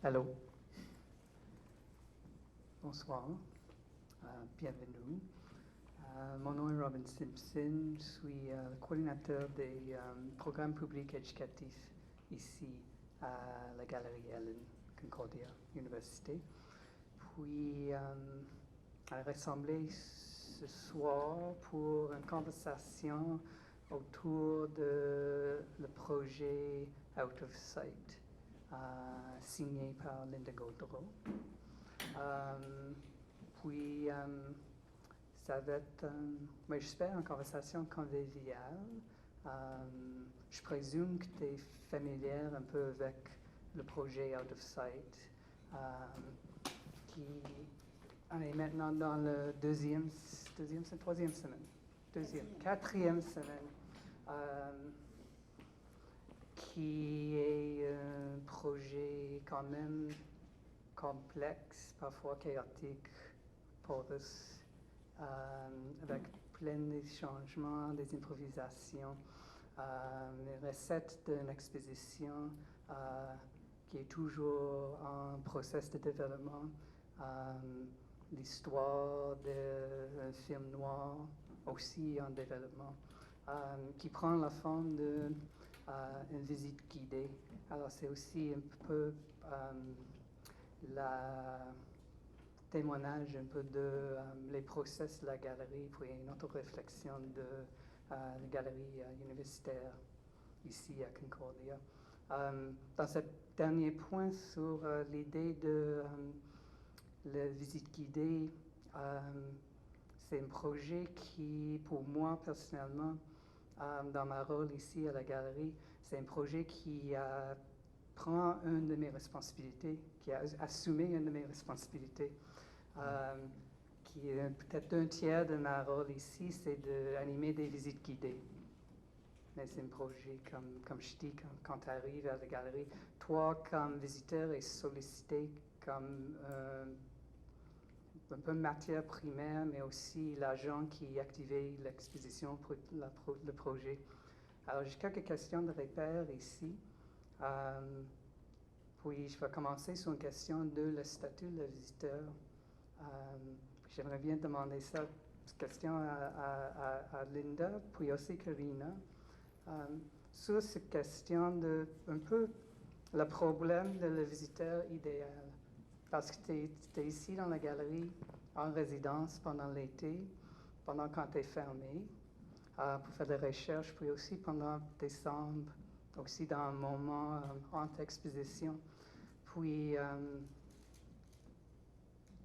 Allô. Bonsoir. Bienvenue. Mon nom est Robin Simpson. Je suis le coordinateur des programmes publics éducatifs ici à la Galerie Ellen, Concordia Université. Puis, elle est rassemblée ce soir pour une conversation autour de le projet Out of Sight, signé par Linda Gaudreau. Puis, ça va être, j'espère, une conversation conviviale. Je présume que tu es familière un peu avec le projet Out of Sight, qui on est maintenant dans le quatrième semaine, qui est un projet quand même complexe, parfois chaotique, porous, avec plein de changements, des improvisations, les recettes d'une exposition qui est toujours en process de développement, l'histoire d'un film noir aussi en développement, qui prend la forme d'une visite guidée. Alors c'est aussi un peu la témoignage un peu de les process de la galerie, puis une autre réflexion de la galerie universitaire ici à Concordia. Dans ce dernier point sur l'idée de la visite guidée, c'est un projet qui, pour moi personnellement, dans ma rôle ici à la galerie, c'est un projet qui prend une de mes responsabilités, qui a assumé une de mes responsabilités, qui est peut-être un tiers de ma rôle ici, c'est d'animer des visites guidées. Mais c'est un projet, comme je dis, quand tu arrives à la galerie, toi, comme visiteur, es sollicité comme un peu matière primaire, mais aussi l'agent qui activait l'exposition pour le projet. Alors, j'ai quelques questions de repère ici. Puis, je vais commencer sur une question de le statut de visiteur. J'aimerais bien demander cette question à Linda, puis aussi Karina. Sur cette question de un peu le problème de le visiteur idéal. Parce que tu es ici dans la galerie en résidence pendant l'été, pendant quand tu es fermé, pour faire des recherches, puis aussi pendant décembre, aussi dans un moment entre exposition. Puis,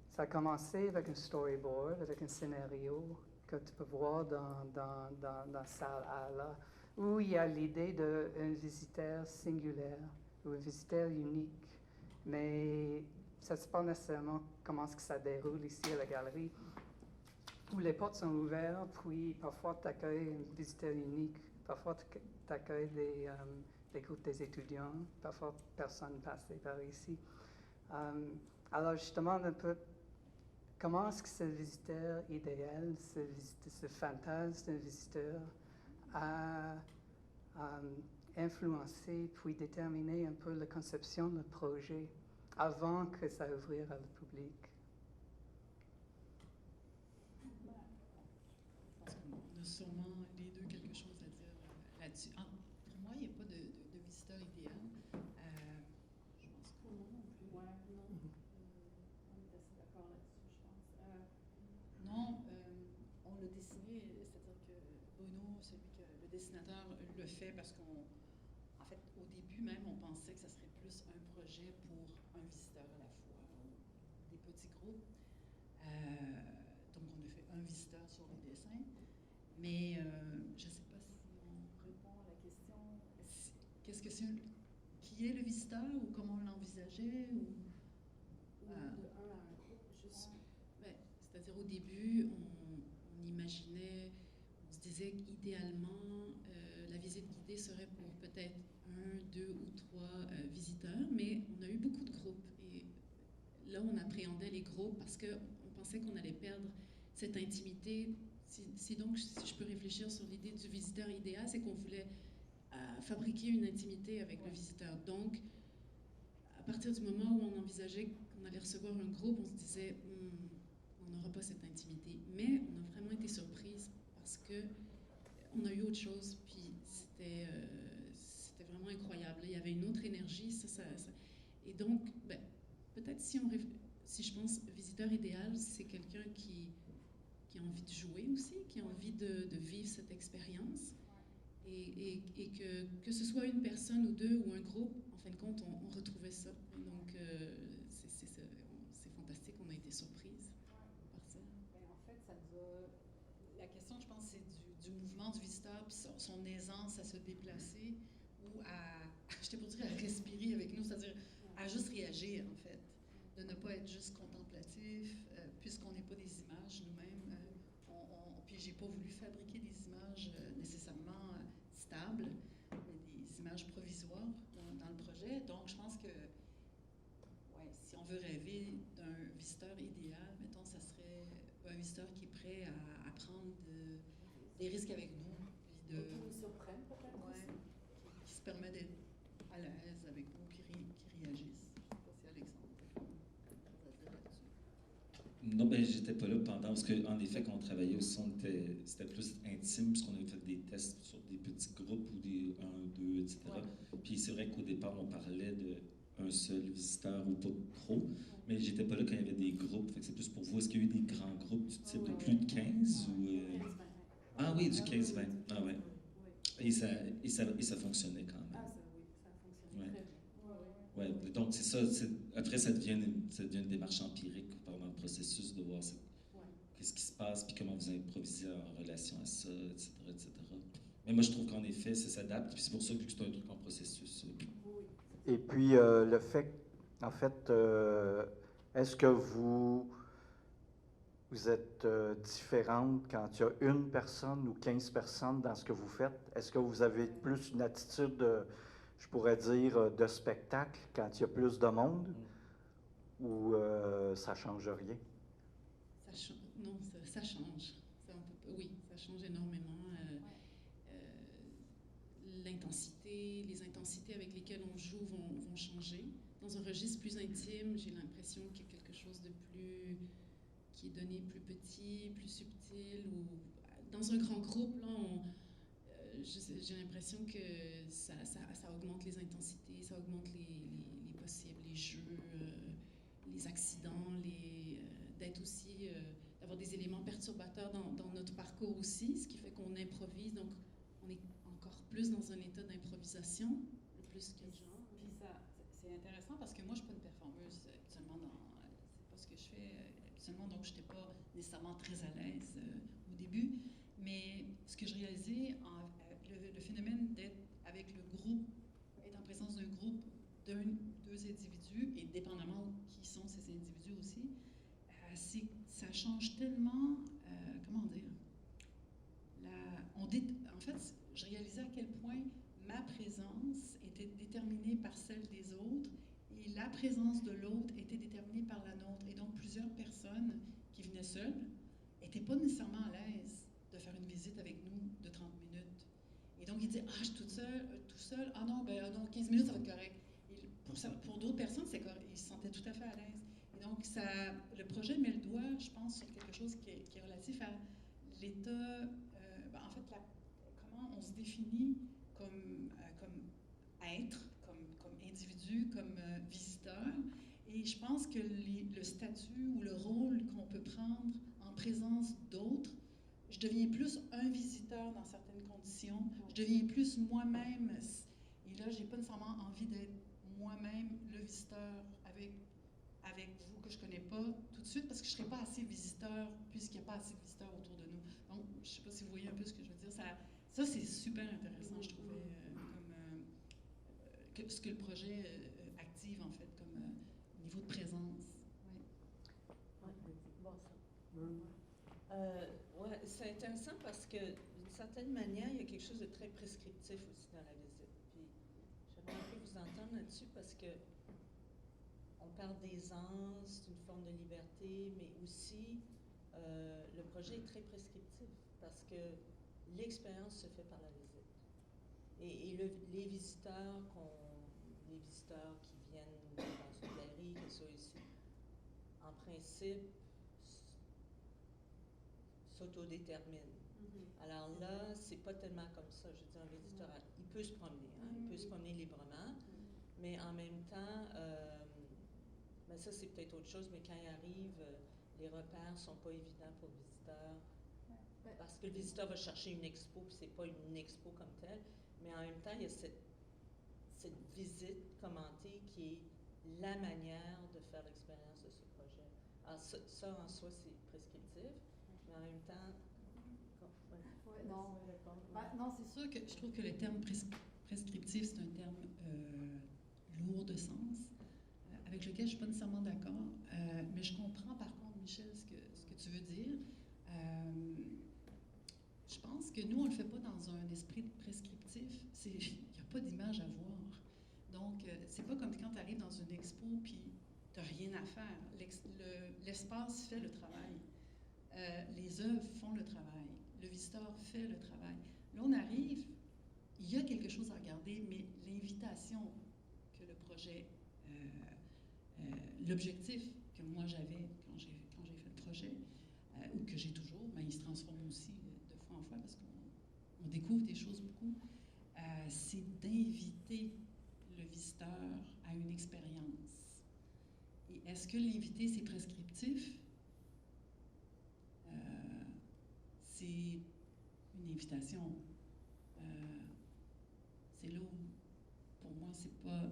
ça a commencé avec un storyboard, avec un scénario que tu peux voir dans salle A, là, où il y a l'idée d'un visiteur singulaire ou un visiteur unique. Mais ça ne sait pas nécessairement comment est-ce que ça déroule ici à la galerie, où les portes sont ouvertes, puis parfois tu accueilles un visiteur unique, parfois tu accueilles des groupes des étudiants, parfois personne passe par ici. Alors je demande un peu comment est-ce que ce visiteur idéal, ce fantasme d'un visiteur a influencé puis déterminé un peu la conception de notre projet avant que ça ouvre à le public? Je pense qu'on a sûrement les deux quelque chose à dire là-dessus. Pour moi, il n'y a pas de visiteur idéal. Je pense que non plus. Ouais, non. On est assez d'accord là-dessus, je pense. Non, on l'a dessiné, c'est-à-dire que Bruno, le dessinateur, le fait parce en fait, au début même, on pensait que ça serait plus un projet pour un visiteur à la fois, ou des petits groupes. Donc, on a fait un visiteur sur les dessins. Mais je ne sais pas si on répond à la question. Qu'est-ce que c'est? Qui est le visiteur ou comment on l'envisageait? Ou de un à un groupe, juste. C'est-à-dire au début, on imaginait, on se disait qu'idéalement, la visite guidée serait pour peut-être 1, 2 ou 3 visiteurs, mais on a eu beaucoup de groupes. Et là, on appréhendait les groupes parce qu'on pensait qu'on allait perdre cette intimité. Si je peux réfléchir sur l'idée du visiteur idéal, c'est qu'on voulait fabriquer une intimité avec le visiteur. Donc, partir du moment où on envisageait qu'on allait recevoir un groupe, on se disait, on n'aura pas cette intimité. Mais on a vraiment été surprise parce que on a eu autre chose, puis c'était vraiment incroyable. Il y avait une autre énergie, et donc, ben, peut-être si je pense visiteur idéal, c'est quelqu'un qui a envie de jouer aussi, qui a envie de vivre cette expérience, et que ce soit une personne ou deux ou un groupe, en fin de compte, on retrouvait ça. Et donc, c'est fantastique, on a été surprise par ça. Ben, en fait, ça nous a... La question, je pense, c'est du mouvement du visiteur, puis son aisance à se déplacer ou j'étais pour dire à respirer avec nous, c'est-à-dire à juste réagir, en fait, de ne pas être juste contemplatif, puisqu'on n'est pas des images nous-mêmes. Puis j'ai pas voulu fabriquer des images nécessairement stables, mais des images provisoires dans le projet. Donc, je pense que, ouais, si on veut rêver d'un visiteur idéal, mettons, ça serait un visiteur qui est prêt à prendre des risques avec nous, puis Qui nous surprennent peut-être aussi. qui se permet d'être à l'aise avec nous, qui réagissent. Je ne sais pas si Alexandre a quelque chose à dire là-dessus. Non, ben j'étais pas là pendant, parce qu'en effet, quand on travaillait au son, c'était plus intime, puisqu'on avait fait des tests sur des petits groupes, ou des 1, 2, etc. Ouais. Puis c'est vrai qu'au départ, on parlait d'un seul visiteur ou pas trop, mais j'étais pas là quand il y avait des groupes. Fait que c'est plus pour vous, est-ce qu'il y a eu des grands groupes du type de plus de 15 ou... Ah oui, du 15-20. Ah ouais. Et ça fonctionnait quand même. Ah ça, oui, ça fonctionnait très bien. Ouais, donc c'est ça. Après, ça devient une démarche empirique pendant le processus de voir qu'est-ce qui se passe, puis comment vous improvisez en relation à ça, etc., etc. Mais moi, je trouve qu'en effet, ça s'adapte, puis c'est pour ça que c'est un truc en processus. Et puis, le fait, en fait, est-ce que vous êtes différente quand il y a une personne ou 15 personnes dans ce que vous faites? Est-ce que vous avez plus une attitude, je pourrais dire, de spectacle quand il y a plus de monde? Ou ça ne change rien? Non, ça change. Oui, ça change énormément. Les intensités avec lesquelles on joue vont changer. Dans un registre plus intime, j'ai l'impression qu'il y a quelque chose de plus... qui est donné plus petit, plus subtil. Ou dans un grand groupe, là, j'ai l'impression que ça augmente les intensités, ça augmente les possibles, les jeux, les accidents, d'être aussi... d'avoir des éléments perturbateurs dans notre parcours aussi, ce qui fait qu'on improvise, donc on est encore plus dans un état d'improvisation, le plus que le genre. Puis ça, c'est intéressant parce que moi, je ne suis pas une performeuse habituellement, c'est pas ce que je fais habituellement, donc je n'étais pas nécessairement très à l'aise au début, mais ce que je réalisais, le phénomène d'être avec le groupe, être en présence d'un groupe, deux individus, et dépendamment qui sont ces individus aussi, ça change tellement, comment dire, en fait, je réalisais à quel point ma présence était déterminée par celle des autres et la présence de l'autre était déterminée par la nôtre. Et donc, plusieurs personnes qui venaient seules n'étaient pas nécessairement à l'aise de faire une visite avec nous de 30 minutes. Et donc, ils disaient « Ah, je suis tout seul. Ah non, ben non, 15 minutes, ça va être correct. » Pour d'autres personnes, c'est correct. Ils se sentaient tout à fait à l'aise. Et donc, le projet met le doigt, je pense, sur quelque chose qui est relatif à l'état, en fait, comment on se définit comme être, comme individu, comme visiteur. Et je pense que le statut ou le rôle qu'on peut prendre en présence d'autres, je deviens plus un visiteur dans certaines conditions, je deviens plus moi-même. Et là, j'ai pas nécessairement envie d'être moi-même le visiteur avec vous que je connais pas tout de suite, parce que je serais pas assez visiteur puisqu'il n'y a pas assez de visiteurs autour de nous. Donc, je sais pas si vous voyez un peu ce que je veux dire. Ça c'est super intéressant, je trouvais, ce que le projet active, en fait, comme niveau de présence. Ouais, c'est intéressant parce que, d'une certaine manière, il y a quelque chose de très prescriptif aussi dans la visite. Puis, j'aimerais un peu vous entendre là-dessus parce que on parle d'aisance, d'une forme de liberté, mais aussi, le projet est très prescriptif parce que l'expérience se fait par la visite. Et les visiteurs qui viennent dans une galerie, qu'elle soit ici, en principe, s'autodétermine. Alors là, c'est pas tellement comme ça. Je veux dire, un visiteur, il peut se promener, hein, il peut se promener librement, mais en même temps, ben ça c'est peut-être autre chose, mais quand il arrive, les repères sont pas évidents pour le visiteur, parce que le visiteur va chercher une expo, puis c'est pas une expo comme telle, mais en même temps, il y a cette visite commentée qui est la manière de faire l'expérience de ce projet. Alors ça en soi, c'est prescriptif, mais en même temps... Ouais, non, d'accord. Non, c'est sûr que je trouve que le terme prescriptif, c'est un terme lourd de sens, avec lequel je ne suis pas nécessairement d'accord, mais je comprends par contre, Michel, ce que tu veux dire. Je pense que nous, on ne le fait pas dans un esprit prescriptif. Il n'y a pas d'image à voir. Donc, c'est pas comme quand tu arrives dans une expo puis tu n'as rien à faire. L'espace fait le travail. Les œuvres font le travail. Le visiteur fait le travail. Là, on arrive, il y a quelque chose à regarder, mais l'invitation que le projet, l'objectif que moi j'avais quand j'ai fait le projet, ou que j'ai toujours, mais il se transforme aussi de fois en fois parce qu'on découvre des choses beaucoup, c'est d'inviter le visiteur à une expérience. Et est-ce que l'inviter, c'est prescriptif? C'est une invitation. C'est là où, pour moi, c'est pas...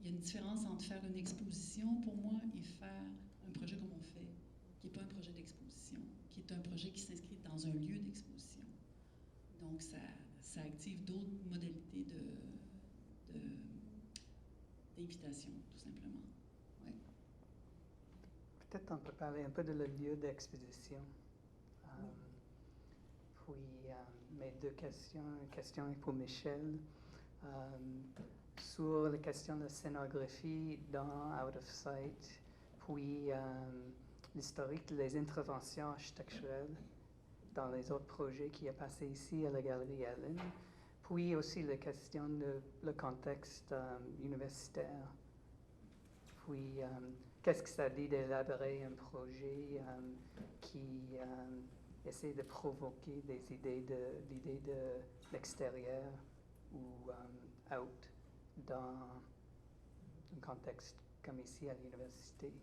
Il y a une différence entre faire une exposition, pour moi, et faire un projet comme on fait, qui n'est pas un projet d'exposition, qui est un projet qui s'inscrit dans un lieu d'exposition. Donc, ça active d'autres modalités d'invitation, tout simplement. Ouais. Peut-être on peut parler un peu de le lieu d'exposition. Puis, mes deux questions, une question est pour Michel. Sur la question de scénographie dans Out of Sight, puis l'historique des interventions architecturales dans les autres projets qui a passé ici à la Galerie Allen, puis aussi la question de le contexte universitaire. Puis, qu'est-ce que ça dit d'élaborer un projet qui essaie de provoquer des idées de l'extérieur ou out dans un contexte comme ici à l'université?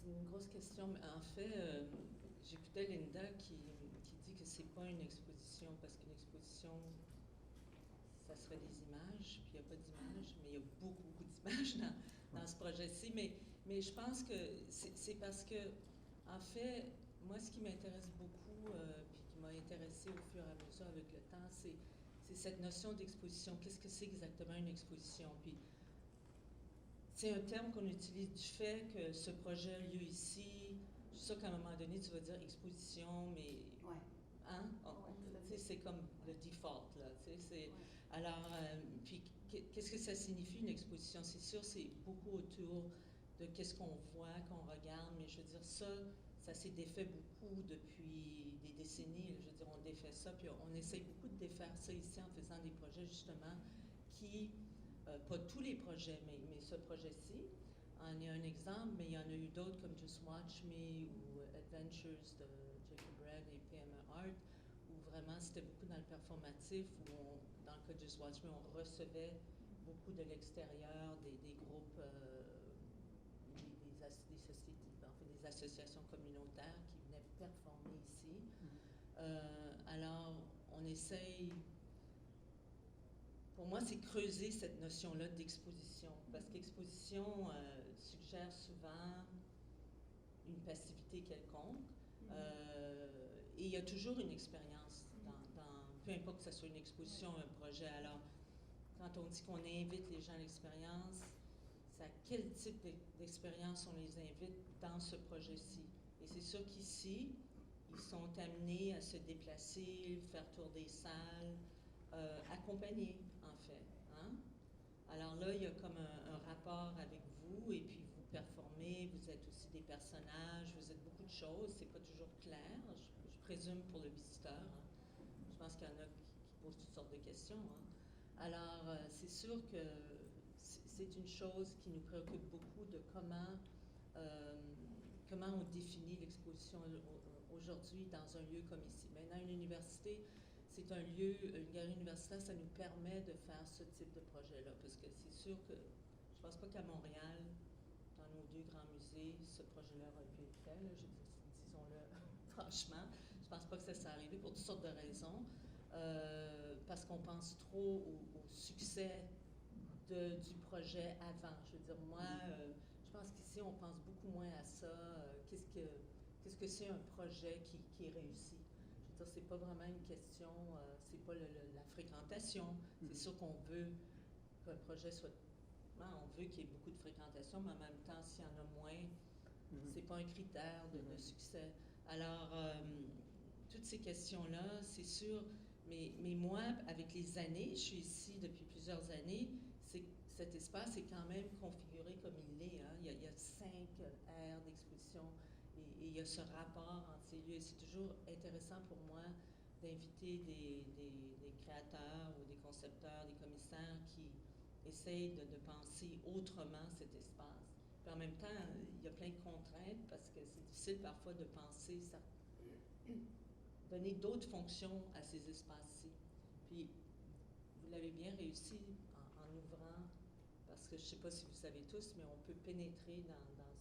C'est une grosse question, mais en fait, j'écoutais Linda qui dit que c'est pas une exposition, parce qu'une exposition, ça serait des images, puis il n'y a pas d'images, mais il y a beaucoup d'images dans ce projet-ci. Mais je pense que c'est parce que, en fait, moi, ce qui m'intéresse beaucoup, puis qui m'a intéressée au fur et à mesure avec le temps, c'est cette notion d'exposition. Qu'est-ce que c'est exactement une exposition? Puis, c'est un terme qu'on utilise du fait que ce projet a lieu ici. Je suis sûre qu'à un moment donné, tu vas dire exposition, mais... Ouais. Hein? C'est comme le default, là. Alors, puis, qu'est-ce que ça signifie, une exposition? C'est sûr, c'est beaucoup autour de qu'est-ce qu'on voit, qu'on regarde, mais je veux dire, ça s'est défait beaucoup depuis des décennies. Je veux dire, on défait ça, puis on essaye beaucoup de défaire ça ici en faisant des projets, justement, qui... pas tous les projets, mais ce projet-ci en est un exemple, mais il y en a eu d'autres comme Just Watch Me ou Adventures de Jacob Brad et PME Art, où vraiment c'était beaucoup dans le performatif, où dans le cas de Just Watch Me, on recevait beaucoup de l'extérieur, des groupes, des sociétés, en fait, des associations communautaires qui venaient performer ici. Alors, on essaye... Pour moi, c'est creuser cette notion-là d'exposition, parce qu'exposition suggère souvent une passivité quelconque, et il y a toujours une expérience, peu importe que ce soit une exposition ou un projet. Alors, quand on dit qu'on invite les gens à l'expérience, c'est à quel type d'expérience on les invite dans ce projet-ci. Et c'est sûr qu'ici, ils sont amenés à se déplacer, faire tour des salles, accompagner, en fait. Hein? Alors là, il y a comme un rapport avec vous, et puis vous performez, vous êtes aussi des personnages, vous êtes beaucoup de choses, c'est pas toujours clair, je présume pour le visiteur. Hein? Je pense qu'il y en a qui posent toutes sortes de questions. Hein? Alors, c'est sûr que c'est une chose qui nous préoccupe beaucoup de comment on définit l'exposition aujourd'hui dans un lieu comme ici. Maintenant, une université, c'est un lieu, une galerie universitaire, ça nous permet de faire ce type de projet-là, parce que c'est sûr que je pense pas qu'à Montréal, dans nos 2 grands musées, ce projet-là aurait pu être fait, là, disons-le franchement. Je pense pas que ça s'est arrivé pour toutes sortes de raisons, parce qu'on pense trop au succès du projet avant. Je veux dire, moi, je pense qu'ici, on pense beaucoup moins à ça. Qu'est-ce que c'est un projet qui est réussi? Je veux dire, c'est pas vraiment une question, c'est pas la fréquentation. C'est sûr qu'on veut qu'un projet soit... on veut qu'il y ait beaucoup de fréquentation, mais en même temps, s'il y en a moins, c'est pas un critère de succès. Alors, toutes ces questions-là, c'est sûr, mais moi, avec les années, je suis ici depuis plusieurs années, cet espace est quand même configuré comme il l'est. Hein. Il y a 5 aires d'exposition et il y a ce rapport entre ces lieux. C'est toujours intéressant pour moi d'inviter des créateurs ou des concepteurs, des commissaires qui essayent de penser autrement cet espace. Puis en même temps, il y a plein de contraintes parce que c'est difficile parfois de penser ça, donner d'autres fonctions à ces espaces-ci. Puis vous l'avez bien réussi en ouvrant, parce que je ne sais pas si vous savez tous, mais on peut pénétrer dans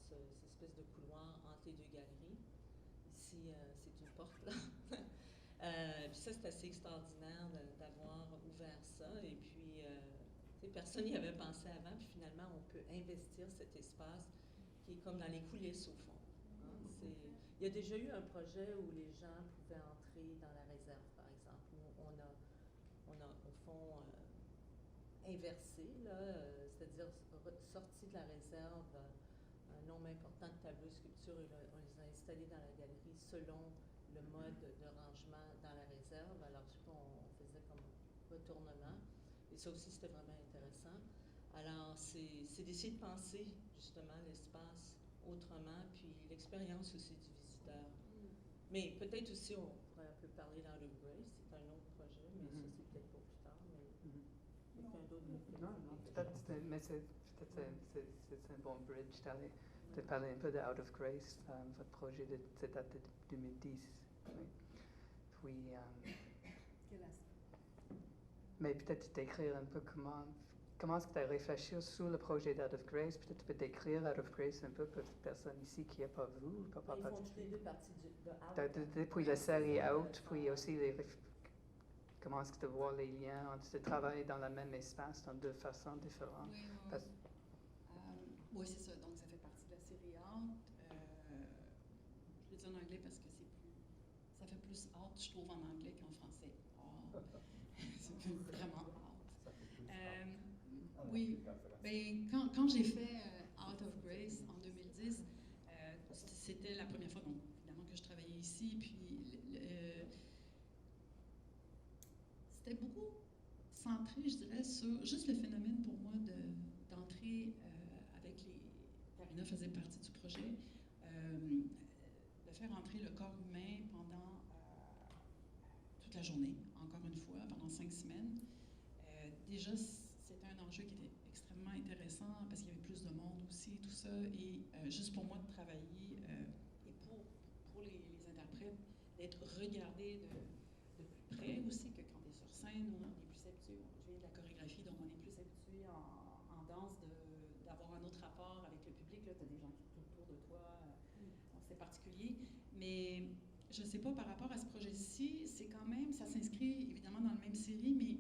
cette espèce de couloir entre les 2 galeries. Ici, c'est une porte, là. Puis ça, c'est assez extraordinaire d'avoir ouvert ça. Et puis, personne n'y avait pensé avant. Puis finalement, on peut investir cet espace qui est comme dans les coulisses, au fond. Hein. Il y a déjà eu un projet où les gens pouvaient entrer dans la réserve, par exemple, où on a au fond, inversé, c'est-à-dire sorti de la réserve un nombre important de tableaux et sculptures et on les a installés dans la galerie selon le mode de rangement dans la réserve. Alors, on faisait comme retournement. Et ça aussi, c'était vraiment intéressant. Alors, c'est d'essayer de penser, justement, l'espace autrement, puis l'expérience aussi du visiteur. Mais peut-être aussi, on pourrait un peu parler d'Out of Grace, c'est un autre projet, mais ça, c'est peut-être pour plus tard. Mais quelqu'un d'autre Non, peut-être, mais c'est un bon bridge de parler un peu de Out of Grace. Votre projet, c'est date de 2010. Oui. Puis, Quel aspect? mais peut-être décrire un peu comment est-ce que tu as réfléchi sur le projet d'Out of Grace. Peut-être tu peux décrire Out of Grace un peu pour les personnes ici qui n'ont pas vu. Ils font toutes les 2 parties de Out. Depuis la série Out, puis aussi comment est-ce que tu vois les liens entre de travailler dans le même espace, dans 2 façons différentes. Oui, c'est ça. Donc, ça fait partie de la série Out. Je le dis en anglais parce que ça fait plus Out, je trouve, en anglais qu'en français. C'est vraiment Out. Oui, ben, quand j'ai fait Out of Grace en 2010, c'était la première fois, donc, évidemment, que je travaillais ici, puis c'était beaucoup centré, je dirais, sur juste le phénomène pour moi d'entrer avec les... Karina faisait partie du projet, de faire entrer le corps humain pendant toute la journée, encore une fois, pendant 5 semaines. Déjà, c'était un enjeu qui était extrêmement intéressant parce qu'il y avait plus de monde aussi, tout ça, et juste pour moi de travailler et pour les interprètes, d'être regardés de plus près aussi, que quand tu es sur scène, on est plus habitué, je viens de la chorégraphie, donc on est plus habitué en danse d'avoir un autre rapport avec le public, là, tu as des gens qui sont autour de toi, c'est particulier, mais je ne sais pas, par rapport à ce projet-ci, c'est quand même, ça s'inscrit évidemment dans la même série, mais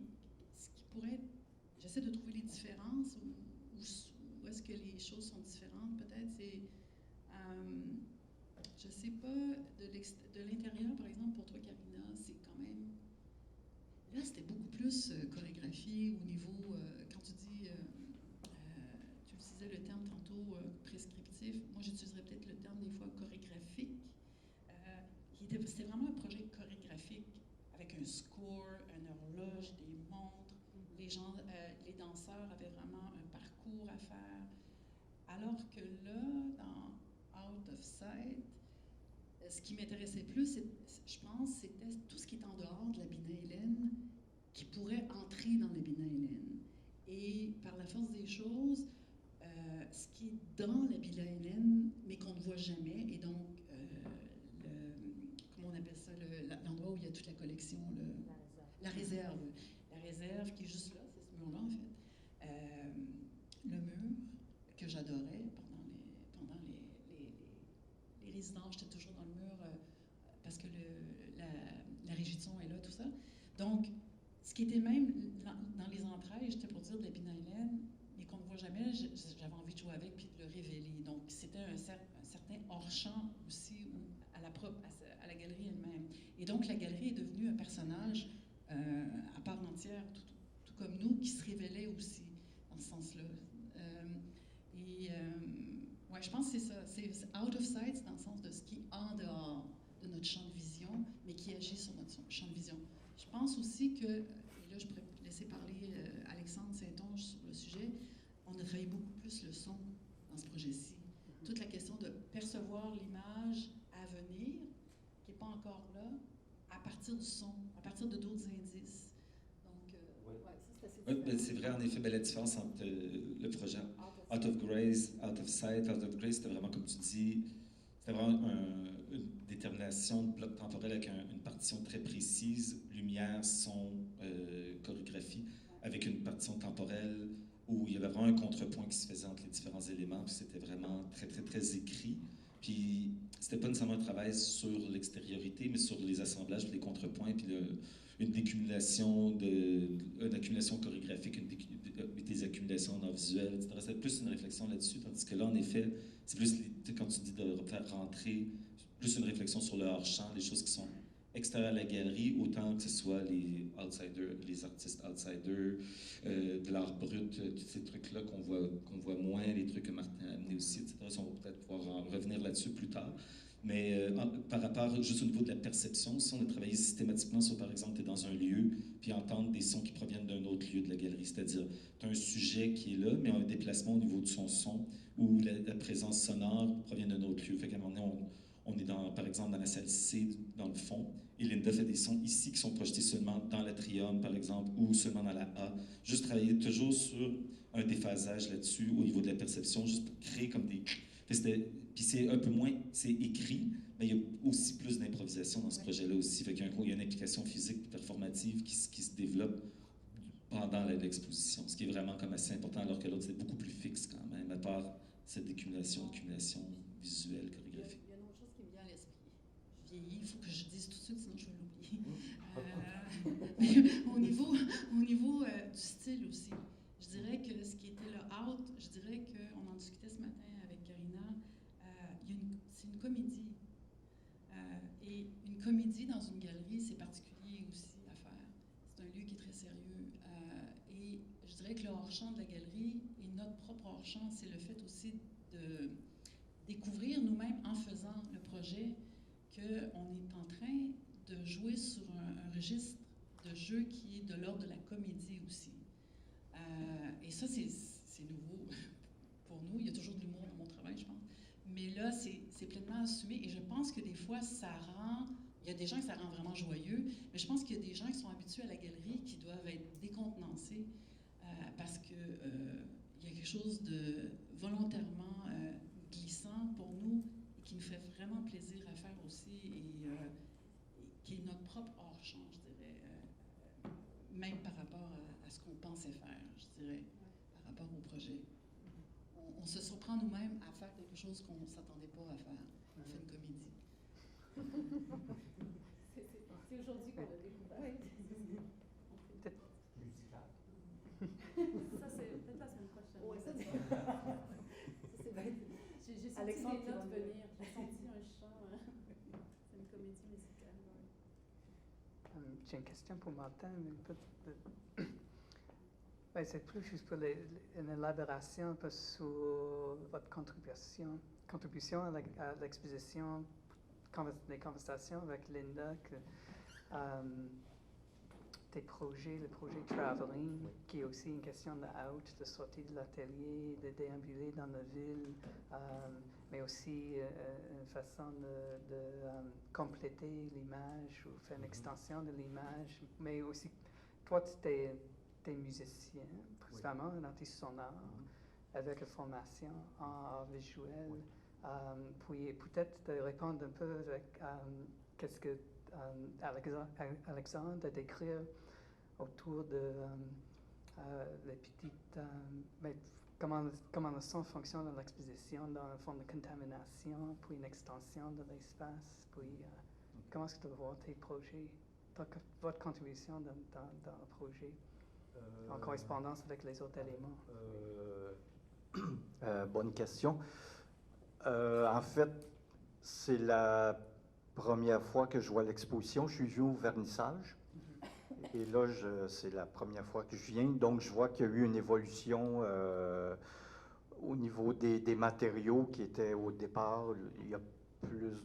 ce qui pourrait être, j'essaie de trouver les différences, où est-ce que les choses sont différentes, peut-être, c'est, je ne sais pas, de l'intérieur, par exemple, pour toi, Karina, c'est quand même, là, c'était beaucoup plus chorégraphie au niveau, quand tu dis, tu utilisais le terme tantôt prescriptif, moi j'utiliserais peut-être le terme des fois chorégraphique, c'était vraiment un projet chorégraphique, avec un score, une horloge, des montres. Les danseurs avaient vraiment un parcours à faire. Alors que là, dans Out of Sight, ce qui m'intéressait plus, je pense, c'était tout ce qui est en dehors de la Bina Hélène qui pourrait entrer dans la Bina Hélène. Et par la force des choses, ce qui est dans la Villa Hélène, mais qu'on ne voit jamais, et donc, comment on appelle ça, l'endroit où il y a toute la collection, la réserve. La réserve qui est juste là, c'est ce mur-là en fait. Le mur que j'adorais pendant les résidences, j'étais toujours dans le mur parce que la régie de son est là, tout ça. Donc, ce qui était même dans les entrailles, j'étais pour dire de la Hélène, mais qu'on ne voit jamais, j'avais envie de jouer avec puis de le révéler. Donc, c'était un certain hors-champ aussi à la galerie elle-même. Et donc, la galerie est devenue un personnage à part entière, tout comme nous, qui se révélait aussi dans ce sens-là. Ouais, je pense que c'est ça. C'est out of sight dans le sens de ce qui est en dehors de notre champ de vision, mais qui agit sur notre champ de vision. Je pense aussi que, et là je pourrais laisser parler Alexandre Saint-Onge sur le sujet, on a travaillé beaucoup plus le son dans ce projet-ci. Toute la question de percevoir l'image à venir, qui n'est pas encore là, à partir du son, à partir de d'autres indices. Donc, Ouais, ça c'est assez Oui, différent. c'est vrai, en effet, la différence entre le projet Out of Grace, Out of Sight, Out of Grace, c'était vraiment, comme tu dis, c'était vraiment une détermination de bloc temporel avec une partition très précise, lumière, son, chorégraphie, avec une partition temporelle où il y avait vraiment un contrepoint qui se faisait entre les différents éléments, puis c'était vraiment très, très, très écrit. Puis c'était pas nécessairement un travail sur l'extériorité, mais sur les assemblages, puis les contrepoints, puis une accumulation chorégraphique, des accumulations en art visuel, etc. C'était plus une réflexion là-dessus, tandis que là, en effet, c'est plus, quand tu dis de faire rentrer, plus une réflexion sur le hors-champ, les choses qui sont extérieures à la galerie, autant que ce soit les outsiders, les artistes outsiders, de l'art brut, tous ces trucs-là qu'on voit moins, les trucs que Martin a amenés aussi, etc. On va peut-être pouvoir revenir là-dessus plus tard. Mais par rapport, juste au niveau de la perception, si on a travaillé systématiquement sur, par exemple, tu es dans un lieu, puis entendre des sons qui proviennent d'un autre lieu de la galerie, c'est-à-dire tu as un sujet qui est là, mais un déplacement au niveau de son son, ou la présence sonore provient d'un autre lieu. Fait qu'à un moment donné, on est par exemple dans la salle C, dans le fond, et Linda fait des sons ici qui sont projetés seulement dans l'atrium, par exemple, ou seulement dans la A. Juste travailler toujours sur un déphasage là-dessus, au niveau de la perception, juste pour créer comme des... Puis c'est un peu moins, c'est écrit, mais il y a aussi plus d'improvisation dans ce projet-là aussi. Fait qu'il y a une implication physique performative qui se développe pendant l'exposition, ce qui est vraiment comme assez important, alors que l'autre, c'est beaucoup plus fixe quand même, à part cette accumulation visuelle, chorégraphique. Il y a une autre chose qui me vient à l'esprit. Je vieillis, il faut que je dise tout de suite, sinon je vais l'oublier. Au niveau du style aussi, je dirais que ce qui était le out, je dirais qu'on en discutait ce matin avec Karina, c'est une comédie. Et une comédie dans une galerie, c'est particulier aussi à faire. C'est un lieu qui est très sérieux. Et je dirais que le hors-champ de la galerie et notre propre hors-champ, c'est le fait aussi de découvrir nous-mêmes en faisant le projet qu'on est en train de jouer sur un registre de jeu qui est de l'ordre de la comédie aussi. Et ça, c'est nouveau pour nous. Il y a toujours de l'humour dans mon travail, je pense. Mais là, c'est pleinement assumé et je pense que des fois, il y a des gens que ça rend vraiment joyeux, mais je pense qu'il y a des gens qui sont habitués à la galerie qui doivent être décontenancés parce que il y a quelque chose de volontairement glissant pour nous et qui nous fait vraiment plaisir à faire aussi et qui est notre propre hors-champ, je dirais, même par rapport à ce qu'on pensait faire, je dirais, par rapport au projet. On se surprend nous-mêmes à faire quelque chose qu'on ne s'attendait pas à faire. On fait une comédie. C'est aujourd'hui qu'on l'a découvert. Musical. Ça, c'est peut-être la semaine prochaine. Ouais, ça, c'est bête. J'ai senti Alexandre des notes qui va venir. J'ai senti un chant. C'est une comédie musicale. J'ai une question pour Martin, mais peut-être... Ouais, c'est plus juste pour une élaboration un peu sur votre contribution à l'exposition, les conversations avec Linda, tes projets, le projet Traveling, qui est aussi une question de out, de sortir de l'atelier, de déambuler dans la ville, mais aussi une façon de compléter l'image ou faire une extension de l'image, mais aussi, toi, tu es musicien, C'est vraiment un artiste sonore avec une formation en art visuel. Puis peut-être de répondre un peu avec qu'est-ce que Alexandre a décrit autour de les petites... mais comment le son fonctionne dans l'exposition, dans une forme de contamination, puis une extension de l'espace, puis comment est-ce que tu vois tes projets, votre contribution dans le projet, en correspondance avec les autres éléments? Bonne question. En fait, c'est la première fois que je vois l'exposition. Je suis venu au vernissage. Et là, c'est la première fois que je viens. Donc, je vois qu'il y a eu une évolution au niveau des matériaux qui étaient au départ. Il y a plus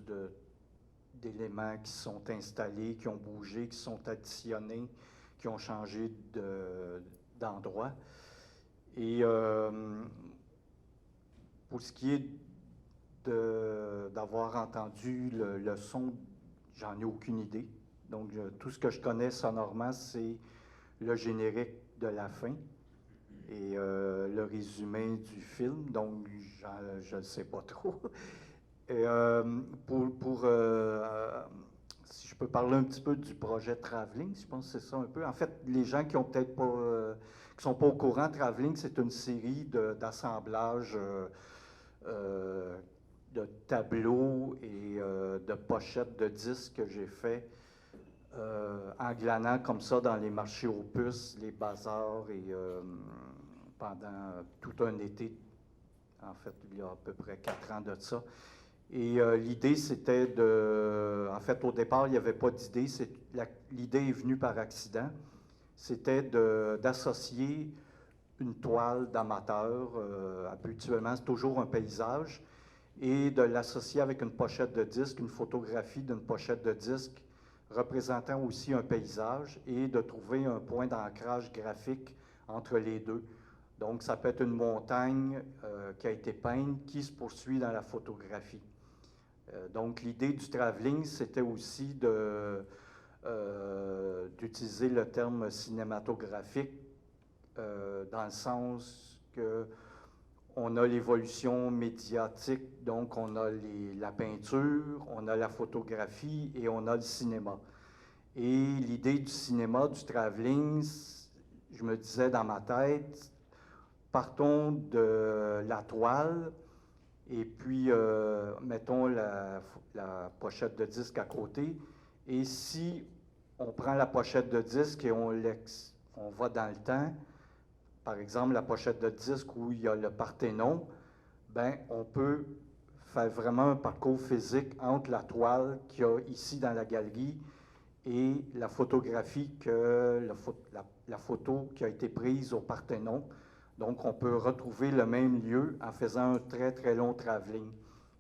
d'éléments qui sont installés, qui ont bougé, qui sont additionnés, qui ont changé d'endroit. Et pour ce qui est d'avoir entendu le son, j'en ai aucune idée. Donc, tout ce que je connais sonorement, c'est le générique de la fin et le résumé du film. Donc, je ne sais pas trop. Et, si je peux parler un petit peu du projet Travelling, je pense que c'est ça un peu. En fait, les gens qui ont peut-être pas, qui sont pas au courant, Travelling, c'est une série d'assemblages de tableaux et de pochettes de disques que j'ai fait en glanant comme ça dans les marchés aux puces, les bazars et pendant tout un été, en fait, il y a à peu près 4 ans de ça. Et l'idée, c'était en fait, au départ, il n'y avait pas d'idée. L'idée est venue par accident. C'était d'associer une toile d'amateur, habituellement, c'est toujours un paysage, et de l'associer avec une pochette de disque, une photographie d'une pochette de disque représentant aussi un paysage, et de trouver un point d'ancrage graphique entre les deux. Donc, ça peut être une montagne qui a été peinte, qui se poursuit dans la photographie. Donc, l'idée du travelling, c'était aussi d'utiliser le terme cinématographique dans le sens que on a l'évolution médiatique, donc on a la peinture, on a la photographie et on a le cinéma. Et l'idée du cinéma, du travelling, je me disais dans ma tête, partons de la toile et puis mettons la pochette de disque à côté. Et si on prend la pochette de disque et on va dans le temps, par exemple, la pochette de disque où il y a le Parthénon, ben, on peut faire vraiment un parcours physique entre la toile qu'il y a ici dans la galerie et la photographie, la photo qui a été prise au Parthénon. Donc, on peut retrouver le même lieu en faisant un très, très long travelling.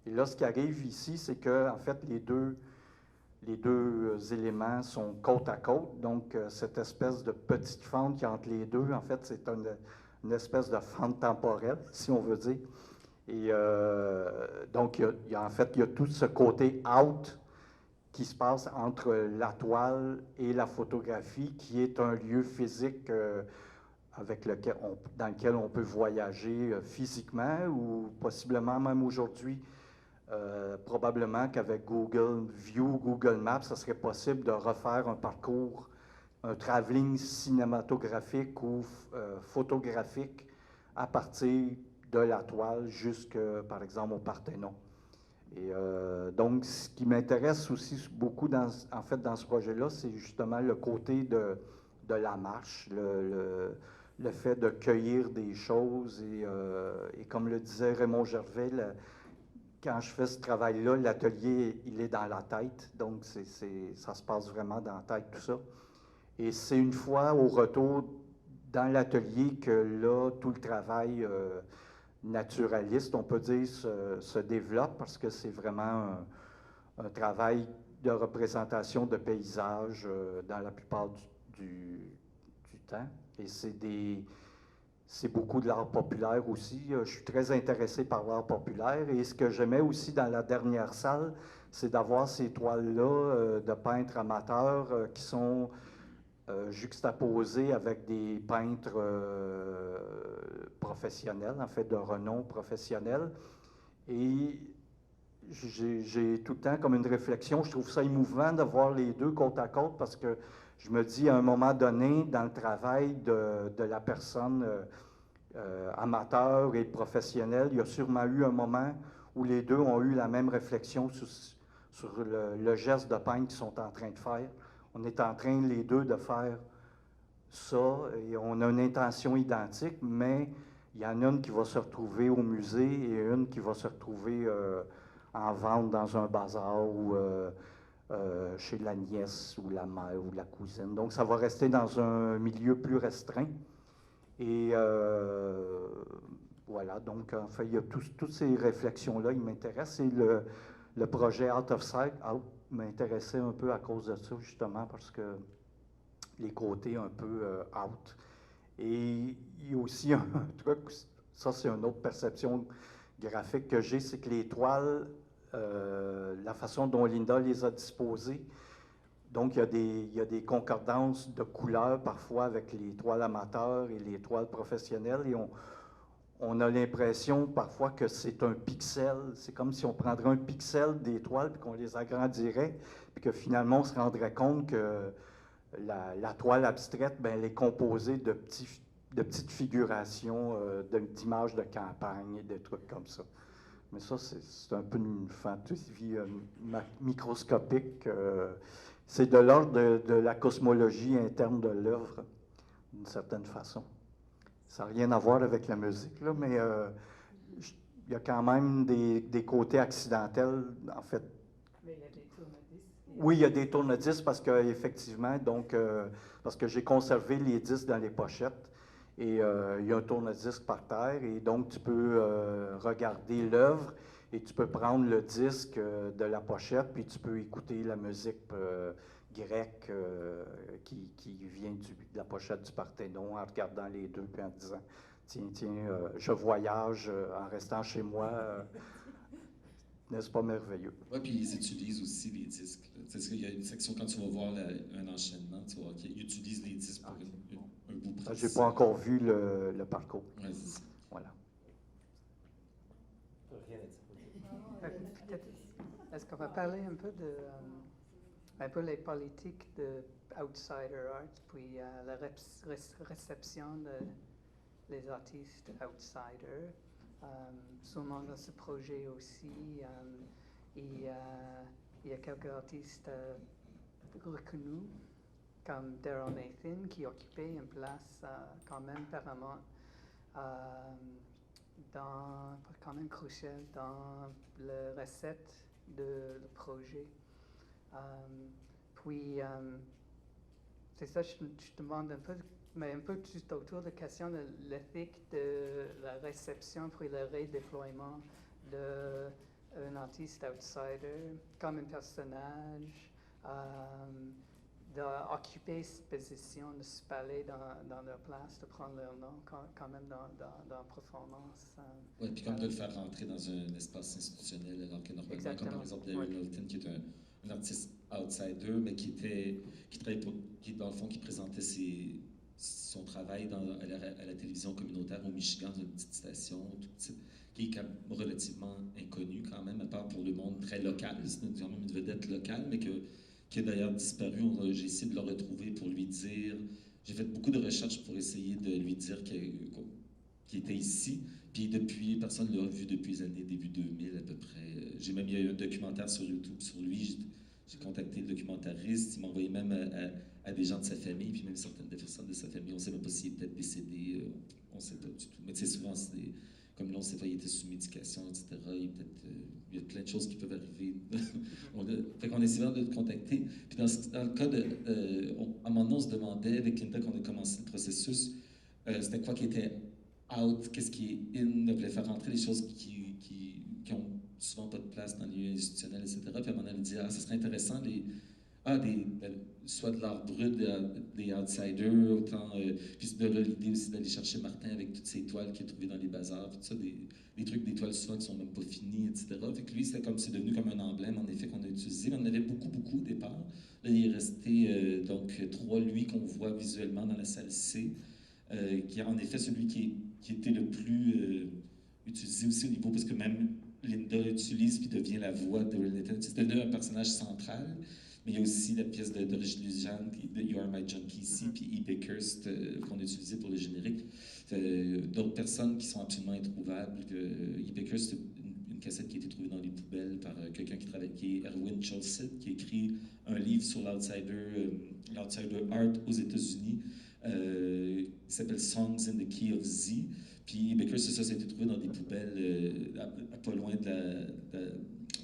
Et là, ce qui arrive ici, c'est que, en fait, les deux éléments sont côte à côte, donc cette espèce de petite fente qui est entre les deux, en fait, c'est une espèce de fente temporelle, si on veut dire. Et donc, en fait, il y a tout ce côté out qui se passe entre la toile et la photographie, qui est un lieu physique dans lequel on peut voyager physiquement, ou possiblement même aujourd'hui, probablement qu'avec Google View, Google Maps, ça serait possible de refaire un parcours, un travelling cinématographique ou photographique à partir de la toile jusque, par exemple, au Parthénon. Et donc, ce qui m'intéresse aussi beaucoup dans ce projet-là, c'est justement le côté de la marche, le fait de cueillir des choses et comme le disait Raymond Gervais, quand je fais ce travail-là, l'atelier, il est dans la tête, donc ça se passe vraiment dans la tête, tout ça. Et c'est une fois au retour dans l'atelier que là, tout le travail naturaliste, on peut dire, se développe, parce que c'est vraiment un travail de représentation de paysages dans la plupart du temps. Et c'est beaucoup de l'art populaire aussi. Je suis très intéressé par l'art populaire. Et ce que j'aimais aussi dans la dernière salle, c'est d'avoir ces toiles-là de peintres amateurs qui sont juxtaposé avec des peintres professionnels, en fait de renom professionnel. Et j'ai tout le temps comme une réflexion, je trouve ça émouvant de voir les deux côte à côte parce que je me dis à un moment donné, dans le travail de la personne amateur et professionnelle, il y a sûrement eu un moment où les deux ont eu la même réflexion sur le geste de peintre qu'ils sont en train de faire. On est en train, les deux, de faire ça et on a une intention identique, mais il y en a une qui va se retrouver au musée et une qui va se retrouver en vente dans un bazar ou chez la nièce ou la mère ou la cousine. Donc, ça va rester dans un milieu plus restreint. Et voilà, donc, en fait, il y a toutes ces réflexions-là, ils m'intéressent. Et le projet Out of Sight m'intéressait un peu à cause de ça, justement, parce que les côtés un peu out. Et il y a aussi un truc, ça c'est une autre perception graphique que j'ai, c'est que les toiles, la façon dont Linda les a disposées, donc il y a des concordances de couleurs parfois avec les toiles amateurs et les toiles professionnelles, et on a l'impression parfois que c'est un pixel, c'est comme si on prendrait un pixel des toiles puis qu'on les agrandirait, puis que finalement on se rendrait compte que la toile abstraite, ben, elle est composée de petites figurations, d'images de campagne et des trucs comme ça. Mais ça, c'est un peu une fantaisie microscopique. C'est de l'ordre de la cosmologie interne de l'œuvre, d'une certaine façon. Ça n'a rien à voir avec la musique, là, mais il y a quand même des côtés accidentels, en fait. Mais il y a des tourne-disques. Oui, il y a des tourne-disques parce que effectivement, donc parce que j'ai conservé les disques dans les pochettes et il y a un tourne-disque par terre et donc tu peux regarder l'œuvre et tu peux prendre le disque de la pochette puis tu peux écouter la musique grecque qui vient de la pochette du Parthénon en regardant les deux puis en disant tiens, je voyage en restant chez moi. N'est-ce pas merveilleux? Oui, puis ils utilisent aussi les disques. Il y a une section, quand tu vas voir un enchaînement, tu vois qu'ils utilisent les disques pour un bout précis. Je n'ai pas encore vu le parcours. Oui, c'est ça. Voilà. Peut-être, est-ce qu'on va parler un peu de un peu les politiques de Outsider Art, puis la réception des artistes outsiders? Sûrement dans ce projet aussi, il y a quelques artistes reconnus comme Daryl Nathan qui occupait une place quand même apparemment quand même cruciale dans la recette du projet. Puis c'est ça, je demande un peu, mais un peu juste autour de la question de l'éthique de la réception puis le redéploiement d'un artiste outsider comme un personnage, d'occuper cette position, de se parler dans leur place, de prendre leur nom quand même dans la performance. Oui, puis comme de le faire rentrer dans un espace institutionnel, alors que normalement, Exactement. comme par exemple Larry Milton, qui est un artiste outsider, mais qui travaillait qui dans le fond, qui présentait son travail à la télévision communautaire au Michigan, dans une petite station toute petite, qui est quand même relativement inconnue quand même, à part pour le monde très local. C'est quand même une vedette locale, mais qui a d'ailleurs disparu. J'ai essayé de le retrouver pour lui dire... J'ai fait beaucoup de recherches pour essayer de lui dire qu'il était ici. Puis personne ne l'a vu depuis les années début 2000 à peu près. J'ai même eu un documentaire sur YouTube sur lui. J'ai contacté le documentariste. Il m'a envoyé même à des gens de sa famille, puis même certaines des personnes de sa famille. On ne sait même pas s'il est peut-être décédé. On ne sait pas du tout. Mais tu sais, souvent, comme là, on ne sait pas, il était sous médication, etc. Il y a plein de choses qui peuvent arriver. Fait qu'on essayait de le contacter. Puis dans le cas à un moment donné, on se demandait, avec Linda, qu'on a commencé le processus, c'était quoi qui était out, qu'est-ce qui est in, on voulait faire rentrer des choses qui ont souvent pas de place dans le milieu institutionnel, etc. Puis à un moment donné, elle me dit, ça serait intéressant, soit de l'art brut, des outsiders, autant. Puis de là, l'idée aussi d'aller chercher Martin avec toutes ces toiles qu'il a trouvées dans les bazars, tout ça, des trucs, des toiles souvent qui sont même pas finies, etc. Fait que lui, c'est devenu comme un emblème, en effet, qu'on a utilisé. Mais on en avait beaucoup, beaucoup au départ. Là, il est resté donc 3, lui, qu'on voit visuellement dans la salle C, qui est en effet celui qui était le plus utilisé aussi au niveau, parce que même Linda l'utilise puis devient la voix de Renata. C'est devenu un personnage central. Mais il y a aussi la pièce de Rich Lujan, de You Are My Junkie ici, puis E. Bakerst qu'on a utilisé pour le générique. D'autres personnes qui sont absolument introuvables. E. Bakerst, une cassette qui a été trouvée dans les poubelles par quelqu'un qui est Erwin Cholsit, qui a écrit un livre sur l'outsider art aux États-Unis. Il s'appelle Songs in the Key of Z. Puis E. Bakerst, ça a été trouvé dans des poubelles pas loin de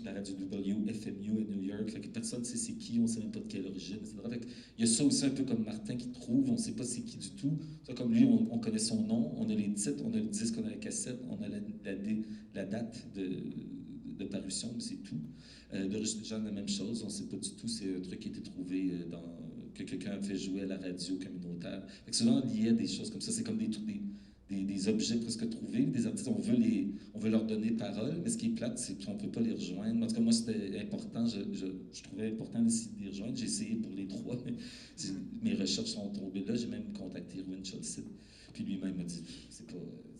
la radio WFMU à New York. Fait que personne ne sait c'est qui, on ne sait même pas de quelle origine, etc. Fait que il y a ça aussi un peu comme Martin qui trouve, on ne sait pas c'est qui du tout. Ça, comme lui, on connaît son nom, on a les titres, on a le disque, on a la cassette, on a la date de parution, mais c'est tout. De Rich Lujan, la même chose, on ne sait pas du tout, c'est un truc qui a été trouvé que quelqu'un a fait jouer à la radio communautaire. Fait que souvent lié à des choses comme ça, c'est comme des objets presque trouvés. Des artistes, on veut leur donner parole, mais ce qui est plate, c'est qu'on ne peut pas les rejoindre. En tout cas, moi, c'était important, je trouvais important d'essayer de les rejoindre. J'ai essayé pour les 3, mais mes recherches sont tombées là. J'ai même contacté Erwin Cholsit. Puis lui-même m'a dit, tu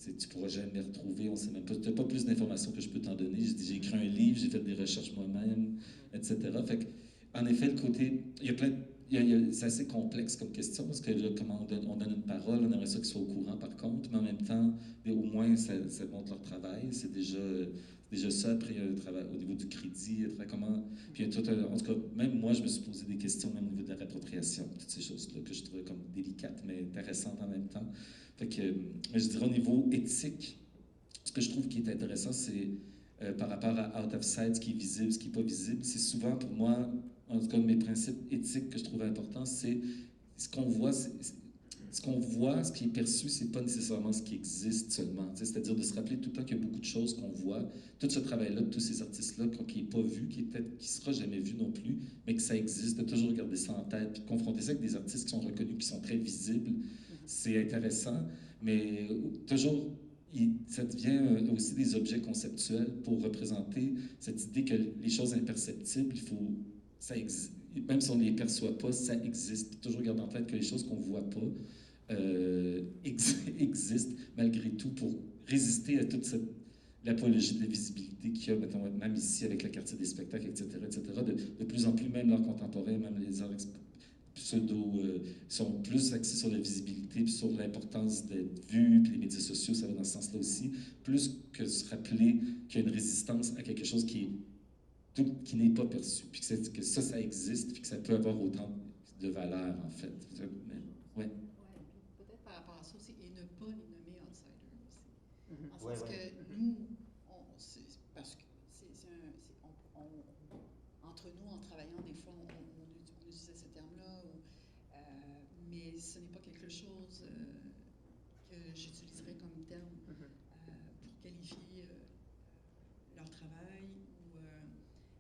ne pourras jamais retrouver, on ne sait même pas, tu n'as pas plus d'informations que je peux t'en donner. J'ai écrit un livre, j'ai fait des recherches moi-même, etc. Fait que, en effet, le côté, il y a plein de c'est assez complexe comme question, parce que là, comment on donne une parole, on aimerait ça qu'ils soient au courant par contre, mais en même temps, au moins, ça montre leur travail. C'est déjà ça, après, il y a un travail au niveau du crédit, puis il y a tout en tout cas, même moi, je me suis posé des questions, même au niveau de la réappropriation, toutes ces choses-là, que je trouvais comme délicates, mais intéressantes en même temps. Fait que, je dirais au niveau éthique, ce que je trouve qui est intéressant, c'est par rapport à Out of Sight, ce qui est visible, ce qui n'est pas visible, c'est souvent pour moi, en tout cas, mes principes éthiques que je trouve importants, c'est ce qu'on voit, ce qui est perçu, c'est pas nécessairement ce qui existe seulement. C'est-à-dire de se rappeler tout le temps qu'il y a beaucoup de choses qu'on voit, tout ce travail-là de tous ces artistes-là qui n'est pas vu, qui sera jamais vu non plus, mais que ça existe, de toujours garder ça en tête, puis de confronter ça avec des artistes qui sont reconnus, qui sont très visibles, c'est intéressant, mais toujours ça devient aussi des objets conceptuels pour représenter cette idée que les choses imperceptibles, même si on ne les perçoit pas, ça existe. Puis toujours garder en tête que les choses qu'on ne voit pas existent malgré tout pour résister à toute l'apologie de la visibilité qu'il y a, mettons, même ici avec le quartier des spectacles, etc., etc. De plus en plus, même l'art contemporain, même les arts sont plus axés sur la visibilité, puis sur l'importance d'être vu, puis les médias sociaux, ça va dans ce sens-là aussi, plus que se rappeler qu'il y a une résistance à quelque chose qui n'est pas perçu, puis que ça existe, puis que ça peut avoir autant de valeur, en fait. Ouais. Peut-être par rapport à ça aussi, et ne pas les nommer outsiders aussi. En Ouais, sens ouais. que nous, parce que entre nous, en travaillant, des fois, on utilisait ce terme-là, mais ce n'est pas quelque chose que j'utiliserais comme terme pour qualifier leur travail.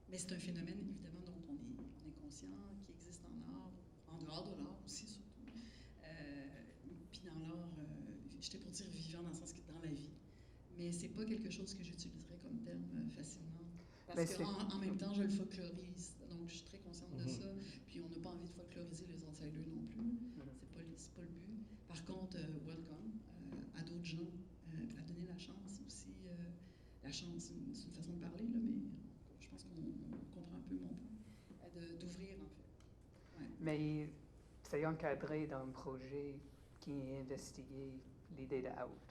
Mais c'est un phénomène, évidemment, dont on est conscient, qui existe en art, en dehors de l'art aussi, surtout. Puis dans l'art, j'étais pour dire vivant dans le sens que dans la vie. Mais c'est pas quelque chose que j'utiliserais comme terme facilement. Parce qu'en même temps, je le folklorise. Donc, je suis très consciente de ça. Puis, on n'a pas envie de folkloriser les outsiders non plus. C'est pas le but. Par contre, welcome à d'autres gens, à donner la chance aussi. La chance, c'est une façon de parler, là, mais je pense qu'on comprend un peu mon point. D'ouvrir, en fait. Ouais. Mais c'est encadré dans un projet qui investigue l'idée de out.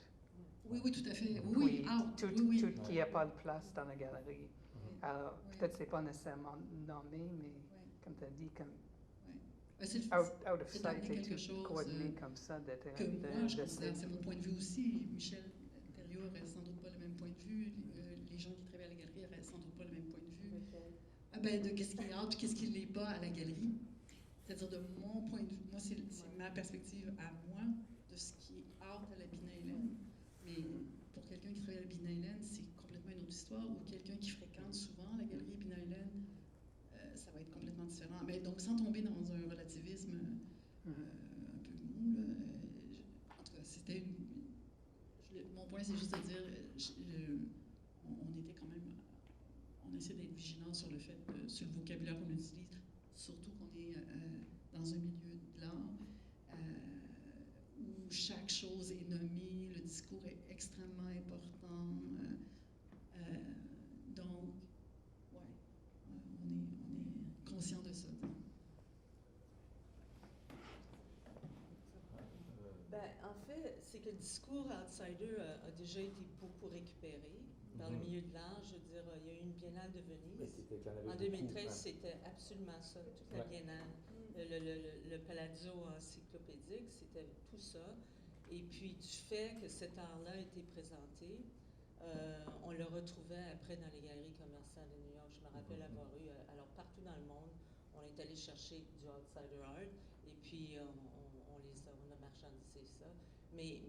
Oui, tout à fait. Oui, out. Tout Oui. qui n'a pas de place dans la galerie. Alors, peut-être c'est pas nécessairement nommé, mais comme tu as dit, comme out of sight et tout coordonné comme ça. Que moi, je considère, c'est mon point de vue aussi. Michel Thériault n'aurait sans doute pas le même point de vue. Les gens qui travaillent à la galerie n'auraient sans doute pas le même point de vue. De qu'est-ce qui est out, qu'est-ce qui ne l'est pas à la galerie. C'est-à-dire de mon point de vue, moi, c'est ma perspective à moi de ce qui est out à la Binaïlen. Mais pour quelqu'un qui travaille à la Binaïlen, c'est complètement une autre histoire. Ou quelqu'un qui fréquente souvent la galerie Binaïlen, ça va être complètement différent. Mais donc, sans tomber dans un relativisme un peu mou, là, en tout cas, c'était mon point, c'est juste de dire, on était quand même, on essaie d'être vigilant sur le fait, sur le vocabulaire qu'on utilise, surtout qu'on est dans un milieu de l'art où chaque chose est nommée, le discours est extrêmement important. Donc, ouais, on est conscient de ça. Ben, en fait, c'est que le discours outsider a déjà été beaucoup récupéré dans le milieu de l'art. Je veux dire, il y a eu une biennale de Venise. En 2013, c'était absolument ça, toute la biennale. Le Palazzo encyclopédique, c'était tout ça. Et puis, du fait que cet art-là a été présenté, on le retrouvait après dans les galeries commerciales de New York. Je me rappelle avoir eu, alors partout dans le monde, on est allé chercher du outsider art, et puis on a marchandisé ça. Mais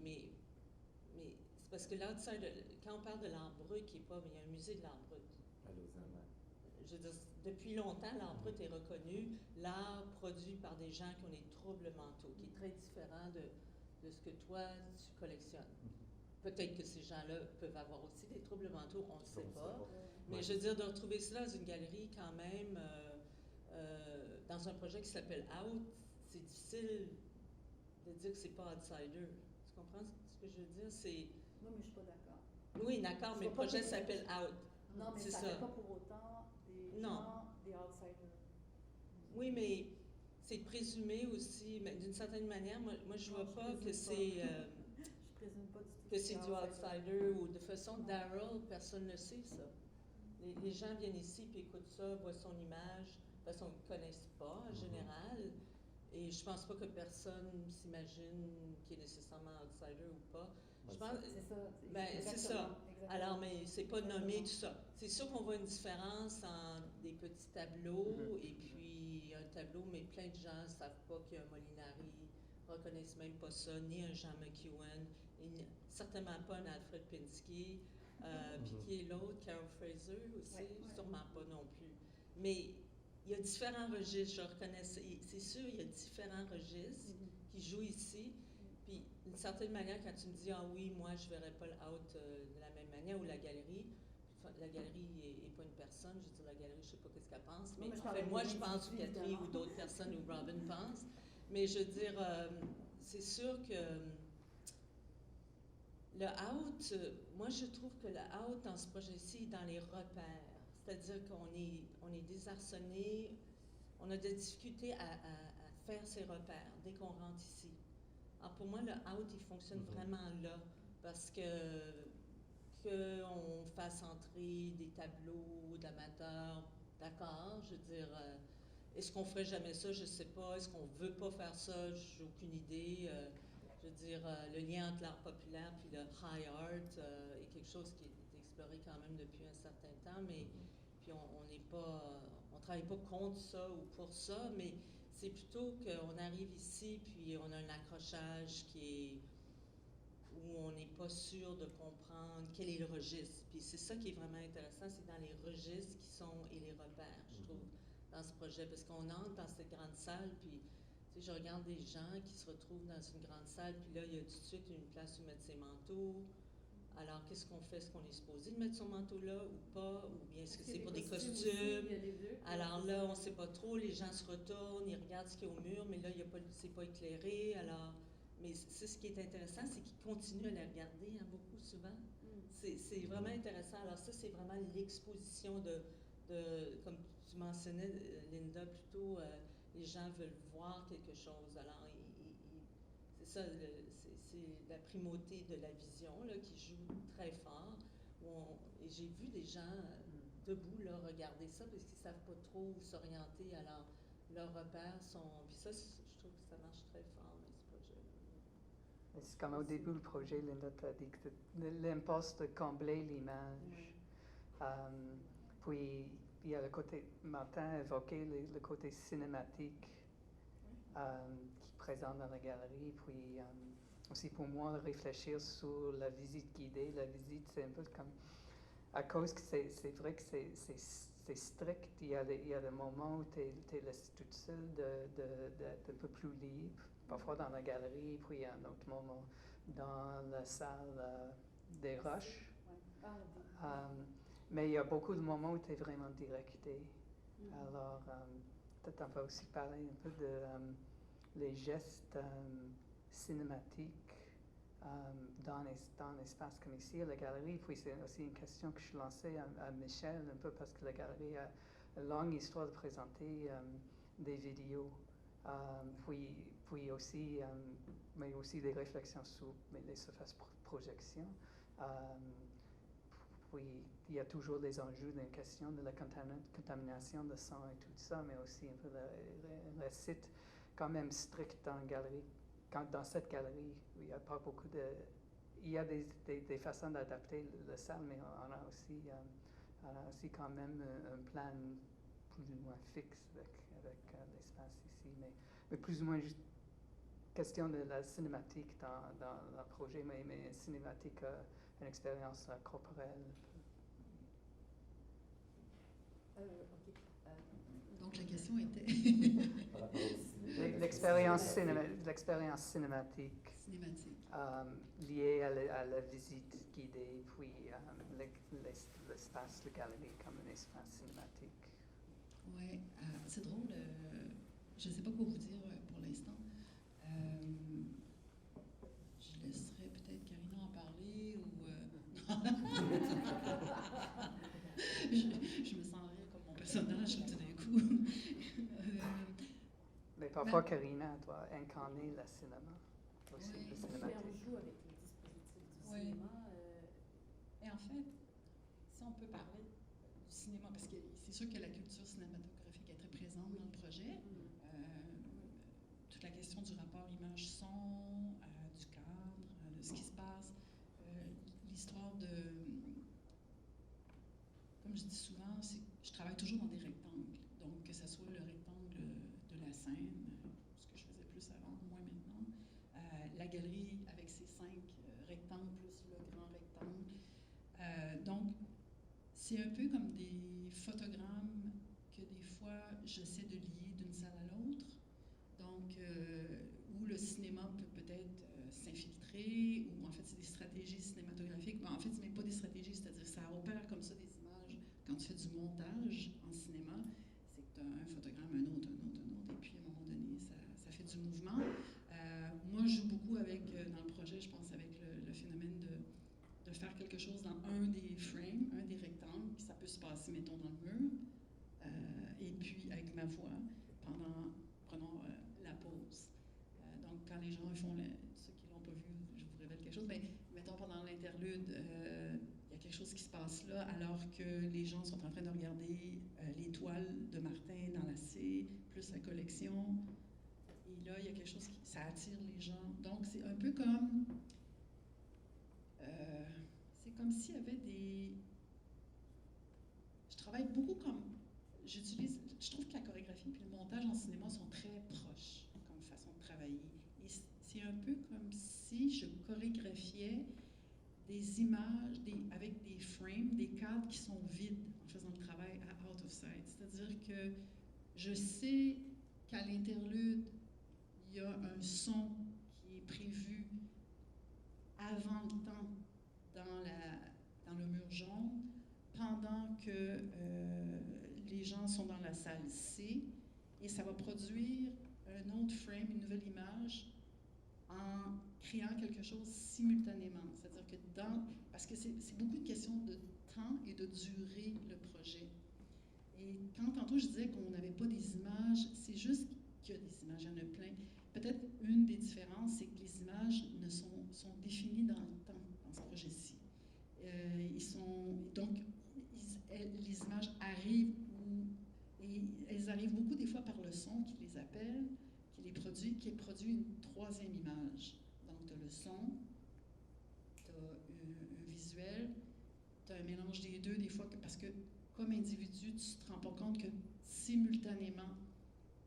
c'est parce que l'outsider, quand on parle de l'art brut, il y a un musée de l'art brut. Je veux dire, depuis longtemps, l'art brut est reconnu, l'art produit par des gens qui ont des troubles mentaux, qui est très différent de ce que toi, tu collectionnes. Peut-être que ces gens-là peuvent avoir aussi des troubles mentaux, on ne sait pas. Mais je veux dire, de retrouver cela dans une galerie quand même, dans un projet qui s'appelle Out, c'est difficile de dire que c'est pas outsider. Tu comprends ce que je veux dire? Non, mais je suis pas d'accord. Oui, d'accord, mais le projet s'appelle Out. Non, mais ça fait pas pour autant des gens, des outsiders. Oui, mais c'est présumé aussi, mais d'une certaine manière, moi je vois pas que c'est... Je présume pas du tout que c'est du outsider, ou de façon Daryl, personne ne sait ça. Les gens viennent ici puis écoutent ça, voient son image, de toute façon ils ne connaissent pas en général, et je pense pas que personne s'imagine qu'il est nécessairement outsider ou pas. Je pense, c'est ça. C'est ça. Alors, mais c'est pas nommé tout ça. C'est sûr qu'on voit une différence entre des petits tableaux et puis un tableau, mais plein de gens ne savent pas qu'il y a un Molinari, reconnaissent même pas ça, ni un Jean McEwen, et certainement pas un Alfred Pinsky, puis qui est l'autre, Carol Fraser aussi, sûrement pas non plus. Mais il y a différents registres, je reconnais, c'est sûr, il y a différents registres qui jouent ici. Puis, d'une certaine manière, quand tu me dis, ah oui, moi, je ne verrais pas le Out de la même manière, ou la galerie n'est pas une personne, je veux dire, la galerie, je ne sais pas ce qu'elle pense, mais en fait, moi, je pense, ou Catherine, ou d'autres personnes, ou Robin pense. Mais je veux dire, c'est sûr que le Out, moi, je trouve que le Out dans ce projet-ci est dans les repères. C'est-à-dire qu'on est désarçonné, on a des difficultés à faire ces repères dès qu'on rentre ici. Alors pour moi, le Out, il fonctionne vraiment là, parce qu'on fasse entrer des tableaux d'amateurs, d'accord, je veux dire, est-ce qu'on ferait jamais ça, je ne sais pas, est-ce qu'on ne veut pas faire ça, j'ai aucune idée. Je veux dire, le lien entre l'art populaire puis le high art est quelque chose qui est exploré quand même depuis un certain temps, mais puis on travaille pas contre ça ou pour ça, mais c'est plutôt qu'on arrive ici, puis on a un accrochage où on n'est pas sûr de comprendre quel est le registre. Puis c'est ça qui est vraiment intéressant, c'est dans les registres et les repères, je trouve, dans ce projet, parce qu'on entre dans cette grande salle, puis tu sais, je regarde des gens qui se retrouvent dans une grande salle, puis là, il y a tout de suite une place où mettre ses manteaux. Alors, qu'est-ce qu'on fait? Est-ce qu'on est supposé de mettre son manteau là ou pas? Ou bien est-ce que c'est pour des costumes? Alors là, on ne sait pas trop. Les gens se retournent, ils regardent ce qu'il y a au mur, mais là, c'est pas éclairé. Alors, mais c'est ce qui est intéressant, c'est qu'ils continuent à la regarder, hein, beaucoup, souvent. C'est vraiment intéressant. Alors ça, c'est vraiment l'exposition comme tu mentionnais, Linda, plutôt, les gens veulent voir quelque chose. Alors, c'est ça, c'est la primauté de la vision là, qui joue très fort. Et j'ai vu des gens debout là, regarder ça parce qu'ils ne savent pas trop où s'orienter. Alors, leurs repères sont... Puis ça, je trouve que ça marche très fort dans ce projet. C'est comme au début du projet, Linda t'a dit que l'importance de combler l'image. Puis, il y a le côté, Martin a évoqué le côté cinématique qui est présent dans la galerie. Puis, aussi pour moi, réfléchir sur la visite guidée. La visite, c'est un peu comme... À cause que c'est vrai que c'est c'est strict. Il y a des moments où tu es toute seule d'être un peu plus libre, parfois dans la galerie, puis il y a un autre moment dans la salle des roches. Mais il y a beaucoup de moments où tu es vraiment directé. Alors, peut-être on peut aussi parler un peu de les gestes cinématiques dans l'espace comme ici, à la galerie. Puis c'est aussi une question que je lançais à Michel, un peu parce que la galerie a une longue histoire de présenter des vidéos. Puis aussi, mais aussi des réflexions sur les surfaces projection. Puis il y a toujours des enjeux d'une question de la contamination de sang et tout ça, mais aussi un peu le site quand même strict dans la galerie. Dans cette galerie, il n'y a pas beaucoup de... Il y a des façons d'adapter la salle, mais on a aussi quand même un plan plus ou moins fixe avec l'espace ici. Mais plus ou moins juste question de la cinématique dans le projet, mais cinématique, une expérience corporelle. OK. Donc, la question était L'expérience cinématique cinématique. liée à la visite guidée, puis l'espace de galerie comme un espace cinématique. Oui, c'est drôle. Je ne sais pas quoi vous dire pour l'instant. Je laisserai peut-être Karina en parler ou... je me sens rire comme mon personnage tout d'un coup. Mais parfois, Karina doit incarner le cinéma, aussi Oui. le On cinématique. joue avec les dispositifs du Oui. cinéma. Et en fait, si on peut parler du cinéma, parce que c'est sûr que la culture cinématographique est très présente dans le projet. Toute la question du rapport image-son, du cadre, de ce qui se passe, l'histoire de... Comme je dis souvent, je travaille toujours dans des rectangles. Donc, que ce soit le rectangle de la scène, ce que je faisais plus avant, moins maintenant, la galerie avec ses 5 rectangles plus le grand rectangle. Donc, c'est un peu comme des photogrammes que des fois j'essaie de lier d'une salle à l'autre. Donc, où le cinéma peut peut-être s'infiltrer, ou en fait c'est des stratégies cinématographiques. En fait, c'est même pas des stratégies, c'est-à-dire ça opère comme ça des images. Quand tu fais du montage en cinéma, c'est que tu as un photogramme, un autre, et puis à un moment donné, ça fait du mouvement. Moi, je joue beaucoup avec, dans le projet, je pense, avec le phénomène de faire quelque chose dans un des frames, un des rectangles, puis ça peut se passer, mettons, dans le mur, et puis avec ma voix, prenons la pause. Donc, quand les gens font, ceux qui ne l'ont pas vu, je vous révèle quelque chose, mais mettons pendant l'interlude, il y a quelque chose qui se passe là, alors que les gens sont en train de regarder les toiles de Martin dans la C, plus la collection. Et là, il y a quelque chose ça attire les gens. Donc, c'est un peu comme... c'est comme s'il y avait des... Je travaille beaucoup comme... Je trouve que la chorégraphie et le montage en cinéma sont très proches comme façon de travailler. Et c'est un peu comme si je chorégraphiais des images avec des frames, des cadres qui sont vides en faisant le travail à out of sight. C'est-à-dire que je sais qu'à l'interlude, il y a un son qui est prévu avant le temps dans le mur jaune, pendant que les gens sont dans la salle C, et ça va produire un autre frame, une nouvelle image, en créant quelque chose simultanément. C'est-à-dire que parce que c'est beaucoup de questions de temps et de durée, le projet. Et quand tantôt je disais qu'on n'avait pas des images, c'est juste qu'il y a des images, il y en a plein. Peut-être une des différences, c'est que les images sont définies dans le temps, dans ce projet-ci. Les images arrivent et elles arrivent beaucoup des fois par le son qui les appelle, qui produit une troisième image. Donc, tu as le son, tu as un visuel, tu as un mélange des deux, des fois, parce que comme individu, tu ne te rends pas compte que simultanément,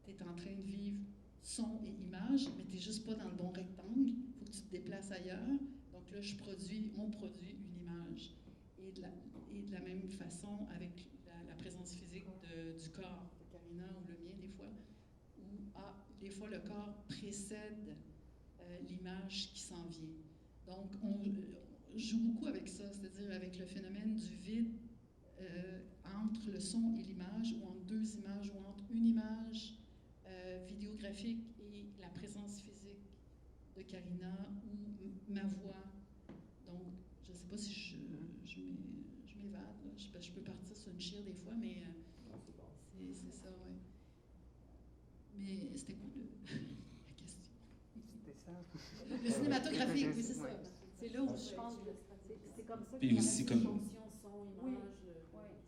tu es en train de vivre son et image, mais tu n'es juste pas dans le bon rectangle, il faut que tu te déplaces ailleurs. Donc là, on produit une image. Et de la même façon, avec la présence physique du corps de Karina ou le mien des fois, où des fois le corps précède l'image qui s'en vient. Donc on joue beaucoup avec ça, c'est-à-dire avec le phénomène du vide entre le son et l'image, ou entre deux images, ou entre une image vidéographique et la présence physique de Karina ou ma voix. Donc, je ne sais pas si je m'évade, là. Je peux partir sur une chire des fois, mais c'est ça, oui. Mais c'était quoi la question? C'était ça. Le cinématographique, oui, c'est ça. Ouais. C'est là où je pense que c'est comme ça que Puis la aussi comme- fonction son, image,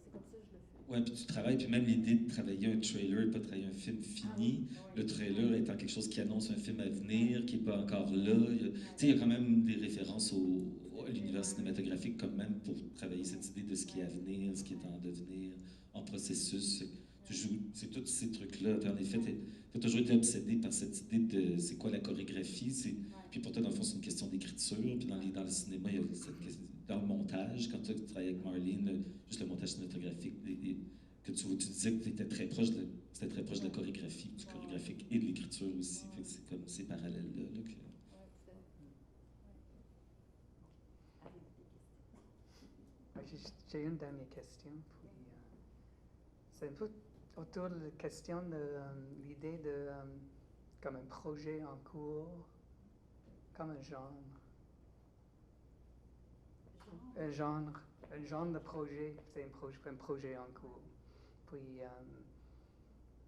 c'est comme ça que je le fais. Ouais, puis tu travailles, puis même l'idée de travailler un trailer, pas de travailler un film fini, le trailer étant quelque chose qui annonce un film à venir, qui n'est pas encore là. Tu sais, il y a quand même des références à l'univers cinématographique, comme même pour travailler cette idée de ce qui est à venir, ce qui est en devenir, en processus. Tu joues, c'est tous ces trucs-là. Puis en effet, tu as toujours été obsédé par cette idée de c'est quoi la chorégraphie. Puis pour toi, dans le fond, c'est une question d'écriture. Puis dans le cinéma, il y a cette question, dans le montage, quand tu travailles avec Marlene, juste le montage cinématographique, que tu disais que c'était très proche de la chorégraphie, du chorégraphique et de l'écriture aussi. Fait que c'est comme ces parallèles-là. Là, que... J'ai une dernière question. Puis, c'est un peu autour de la question de l'idée de comme un projet en cours, comme un genre. Un genre de projet, c'est un projet en cours.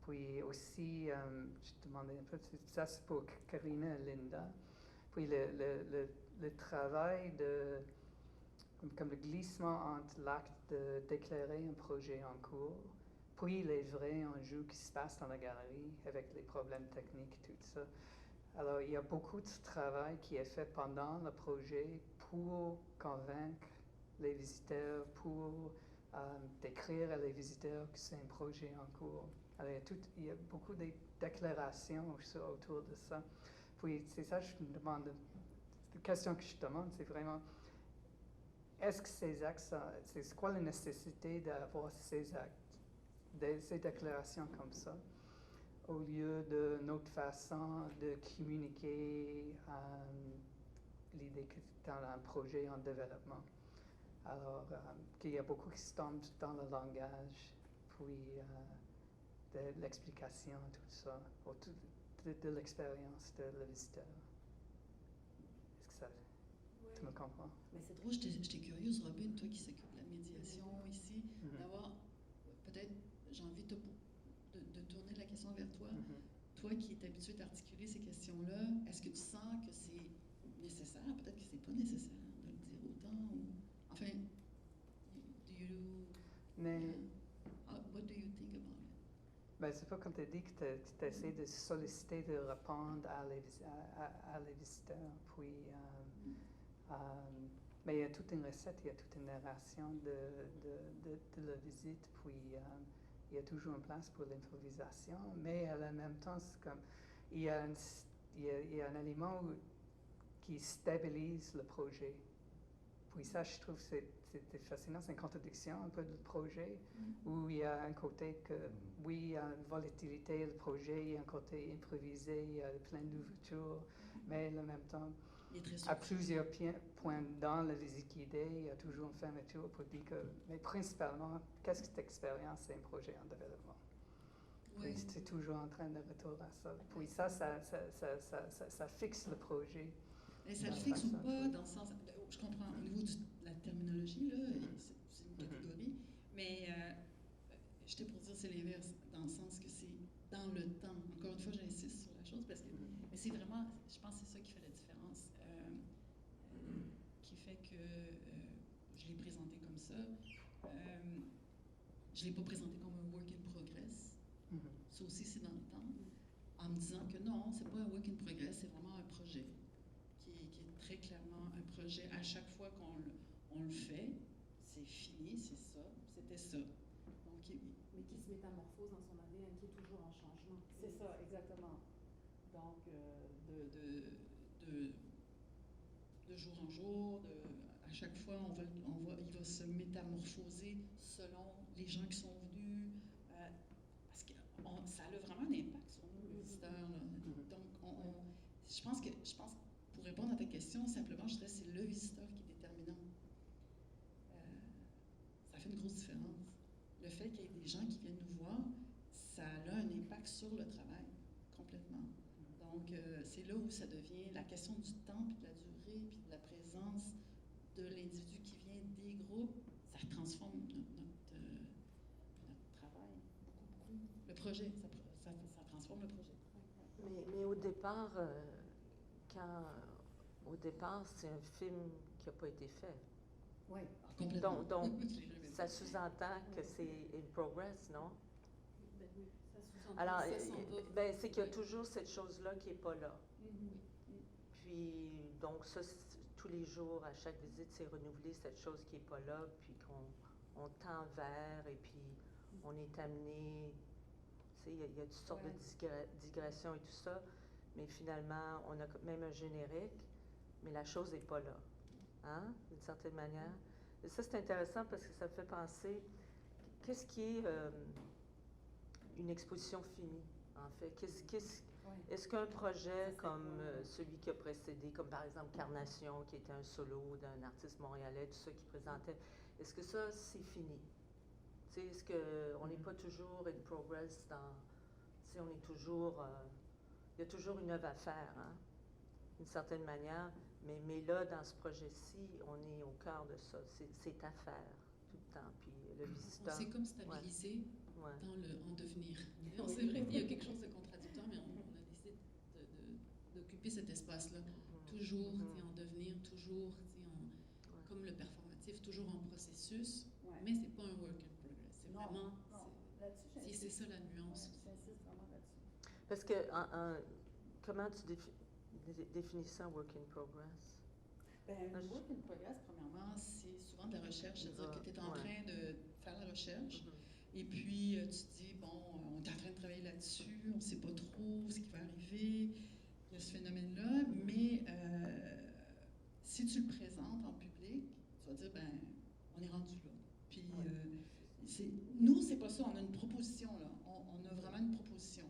Puis aussi, je te demandais un peu, ça c'est pour Karina et Linda. Puis le travail comme le glissement entre l'acte d'éclairer un projet en cours, puis les vrais enjeux qui se passent dans la galerie avec les problèmes techniques et tout ça. Alors, il y a beaucoup de travail qui est fait pendant le projet pour convaincre les visiteurs, pour décrire à les visiteurs que c'est un projet en cours. Alors, il y a beaucoup de déclarations autour de ça. Puis, c'est ça que je me demande. La question que je demande, c'est vraiment, est-ce que ces actes, c'est quoi la nécessité d'avoir ces actes, ces déclarations comme ça, au lieu d'une autre façon de communiquer l'idée que c'est un projet en développement. Alors, qu'il y a beaucoup qui se tombent dans le langage, puis de l'explication, tout ça, autour de l'expérience de le visiteur. Est-ce que ça, tu me comprends? Mais c'est drôle, j'étais curieuse, Robin, toi qui s'occupe de la médiation ici, d'avoir, peut-être, j'ai envie de tourner la question vers toi. Toi qui es habitué d'articuler ces questions-là, est-ce que tu sens que c'est nécessaire? Peut-être que c'est pas nécessaire de le dire autant, ou... Enfin, what do you think about it? Ben, c'est pas comme tu as dit que tu essaies de solliciter, de répondre à les visiteurs. Puis, mais il y a toute une recette, il y a toute une narration de la visite. Puis, il y a toujours une place pour l'improvisation. Mais en même temps, c'est comme, il y a un élément qui stabilise le projet. Puis ça, je trouve que c'est fascinant, c'est une contradiction un peu du projet, où il y a un côté que, oui, il y a une volatilité, le projet, il y a un côté improvisé, il y a plein d'ouvertures, mais en même temps, à plusieurs points dans la visite guidée, il y a toujours une fermeture pour dire que, mais principalement, qu'est-ce que cette expérience, c'est un projet en développement. Oui. Puis c'est toujours en train de retourner à ça. Puis ça fixe le projet. Mais ça le fixe ou pas, dans le sens... Je comprends, au niveau de la terminologie, là, c'est une catégorie, mais j'étais pour dire c'est l'inverse, dans le sens que c'est dans le temps. Encore une fois, j'insiste sur la chose, parce que mais c'est vraiment, je pense que c'est ça qui fait la différence, qui fait que je l'ai présenté comme ça. Je ne l'ai pas présenté comme un work in progress. Ça aussi, c'est dans le temps, en me disant que non, c'est pas un work in progress, c'est vraiment un projet. Qui est très clairement un projet. À chaque fois qu'on le fait, c'est fini, c'est ça, c'était ça. Donc, mais qui se métamorphose dans son ADN, qui est toujours en changement. C'est ça, exactement. Donc, de jour en jour, à chaque fois, il va se métamorphoser selon les gens qui sont venus, parce que ça a vraiment un impact sur nous, les visiteurs. Là. Donc, je pense, pour répondre à ta question, simplement, je dirais que c'est le visiteur qui est déterminant. Ça fait une grosse différence. Le fait qu'il y ait des gens qui viennent nous voir, ça a un impact sur le travail, complètement. Donc, c'est là où ça devient la question du temps, puis de la durée, puis de la présence de l'individu qui vient des groupes, ça transforme notre travail beaucoup. Le projet, ça transforme le projet. Mais au départ, au départ, c'est un film qui n'a pas été fait. Oui, complètement. Donc ça sous-entend que c'est in progress, non? Ben oui, ça sous-entend. Alors, ça, sans doute. c'est qu'il y a toujours cette chose-là qui n'est pas là. Puis, donc ça, tous les jours, à chaque visite, c'est renouveler cette chose qui n'est pas là, puis qu'on tend vers, et puis on est amené, tu sais, il y a toutes sortes de digressions et tout ça, mais finalement, on a même un générique, mais la chose n'est pas là, hein, d'une certaine manière. Et ça, c'est intéressant parce que ça me fait penser, qu'est-ce qui est une exposition finie, en fait? Est-ce qu'un projet comme celui qui a précédé, comme par exemple Carnation, qui était un solo d'un artiste montréalais, tout ça qui présentait, est-ce que ça, c'est fini? Tu sais, est-ce qu'on n'est pas toujours in progress dans... Tu sais, on est toujours... il y a toujours une œuvre à faire, hein, d'une certaine manière. Mais là, dans ce projet-ci, on est au cœur de ça. C'est à faire tout le temps. Puis le visiteur... On s'est comme stabilisé ouais. dans le en devenir. C'est vrai qu'il y a quelque chose de contradictoire, mais on a décidé d'occuper cet espace-là. Toujours en devenir, toujours comme le performatif, toujours en processus, mais c'est pas un work in progress. C'est vraiment... C'est ça la nuance. J'insiste vraiment là-dessus. Parce que, comment tu définis ça, work in progress? Ben, un work in progress, premièrement, c'est souvent de la recherche. C'est-à-dire que tu es en train de faire la recherche, et puis tu te dis, bon, on est en train de travailler là-dessus, on ne sait pas trop ce qui va arriver, il y a ce phénomène-là, mais si tu le présentes en public, tu vas dire, ben, on est rendu là. Puis, nous, c'est pas ça, on a une proposition, là. On a vraiment une proposition.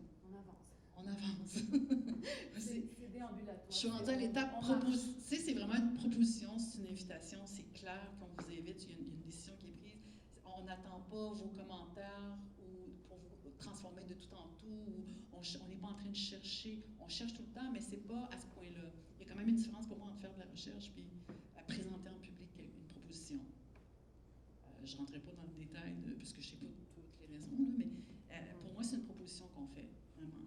On avance. C'est déambulatoire. Je suis rendue à l'étape proposition. C'est vraiment une proposition, c'est une invitation, c'est clair qu'on vous invite, il y a une décision qui est prise. On n'attend pas vos commentaires pour vous transformer de tout en tout. On n'est pas en train de chercher. On cherche tout le temps, mais c'est pas à ce point-là. Il y a quand même une différence pour moi entre faire de la recherche puis présenter en public une proposition. Je ne rentrerai pas dans le détail, puisque je ne sais pas toutes les raisons, là, mais pour moi, c'est une proposition qu'on fait, vraiment.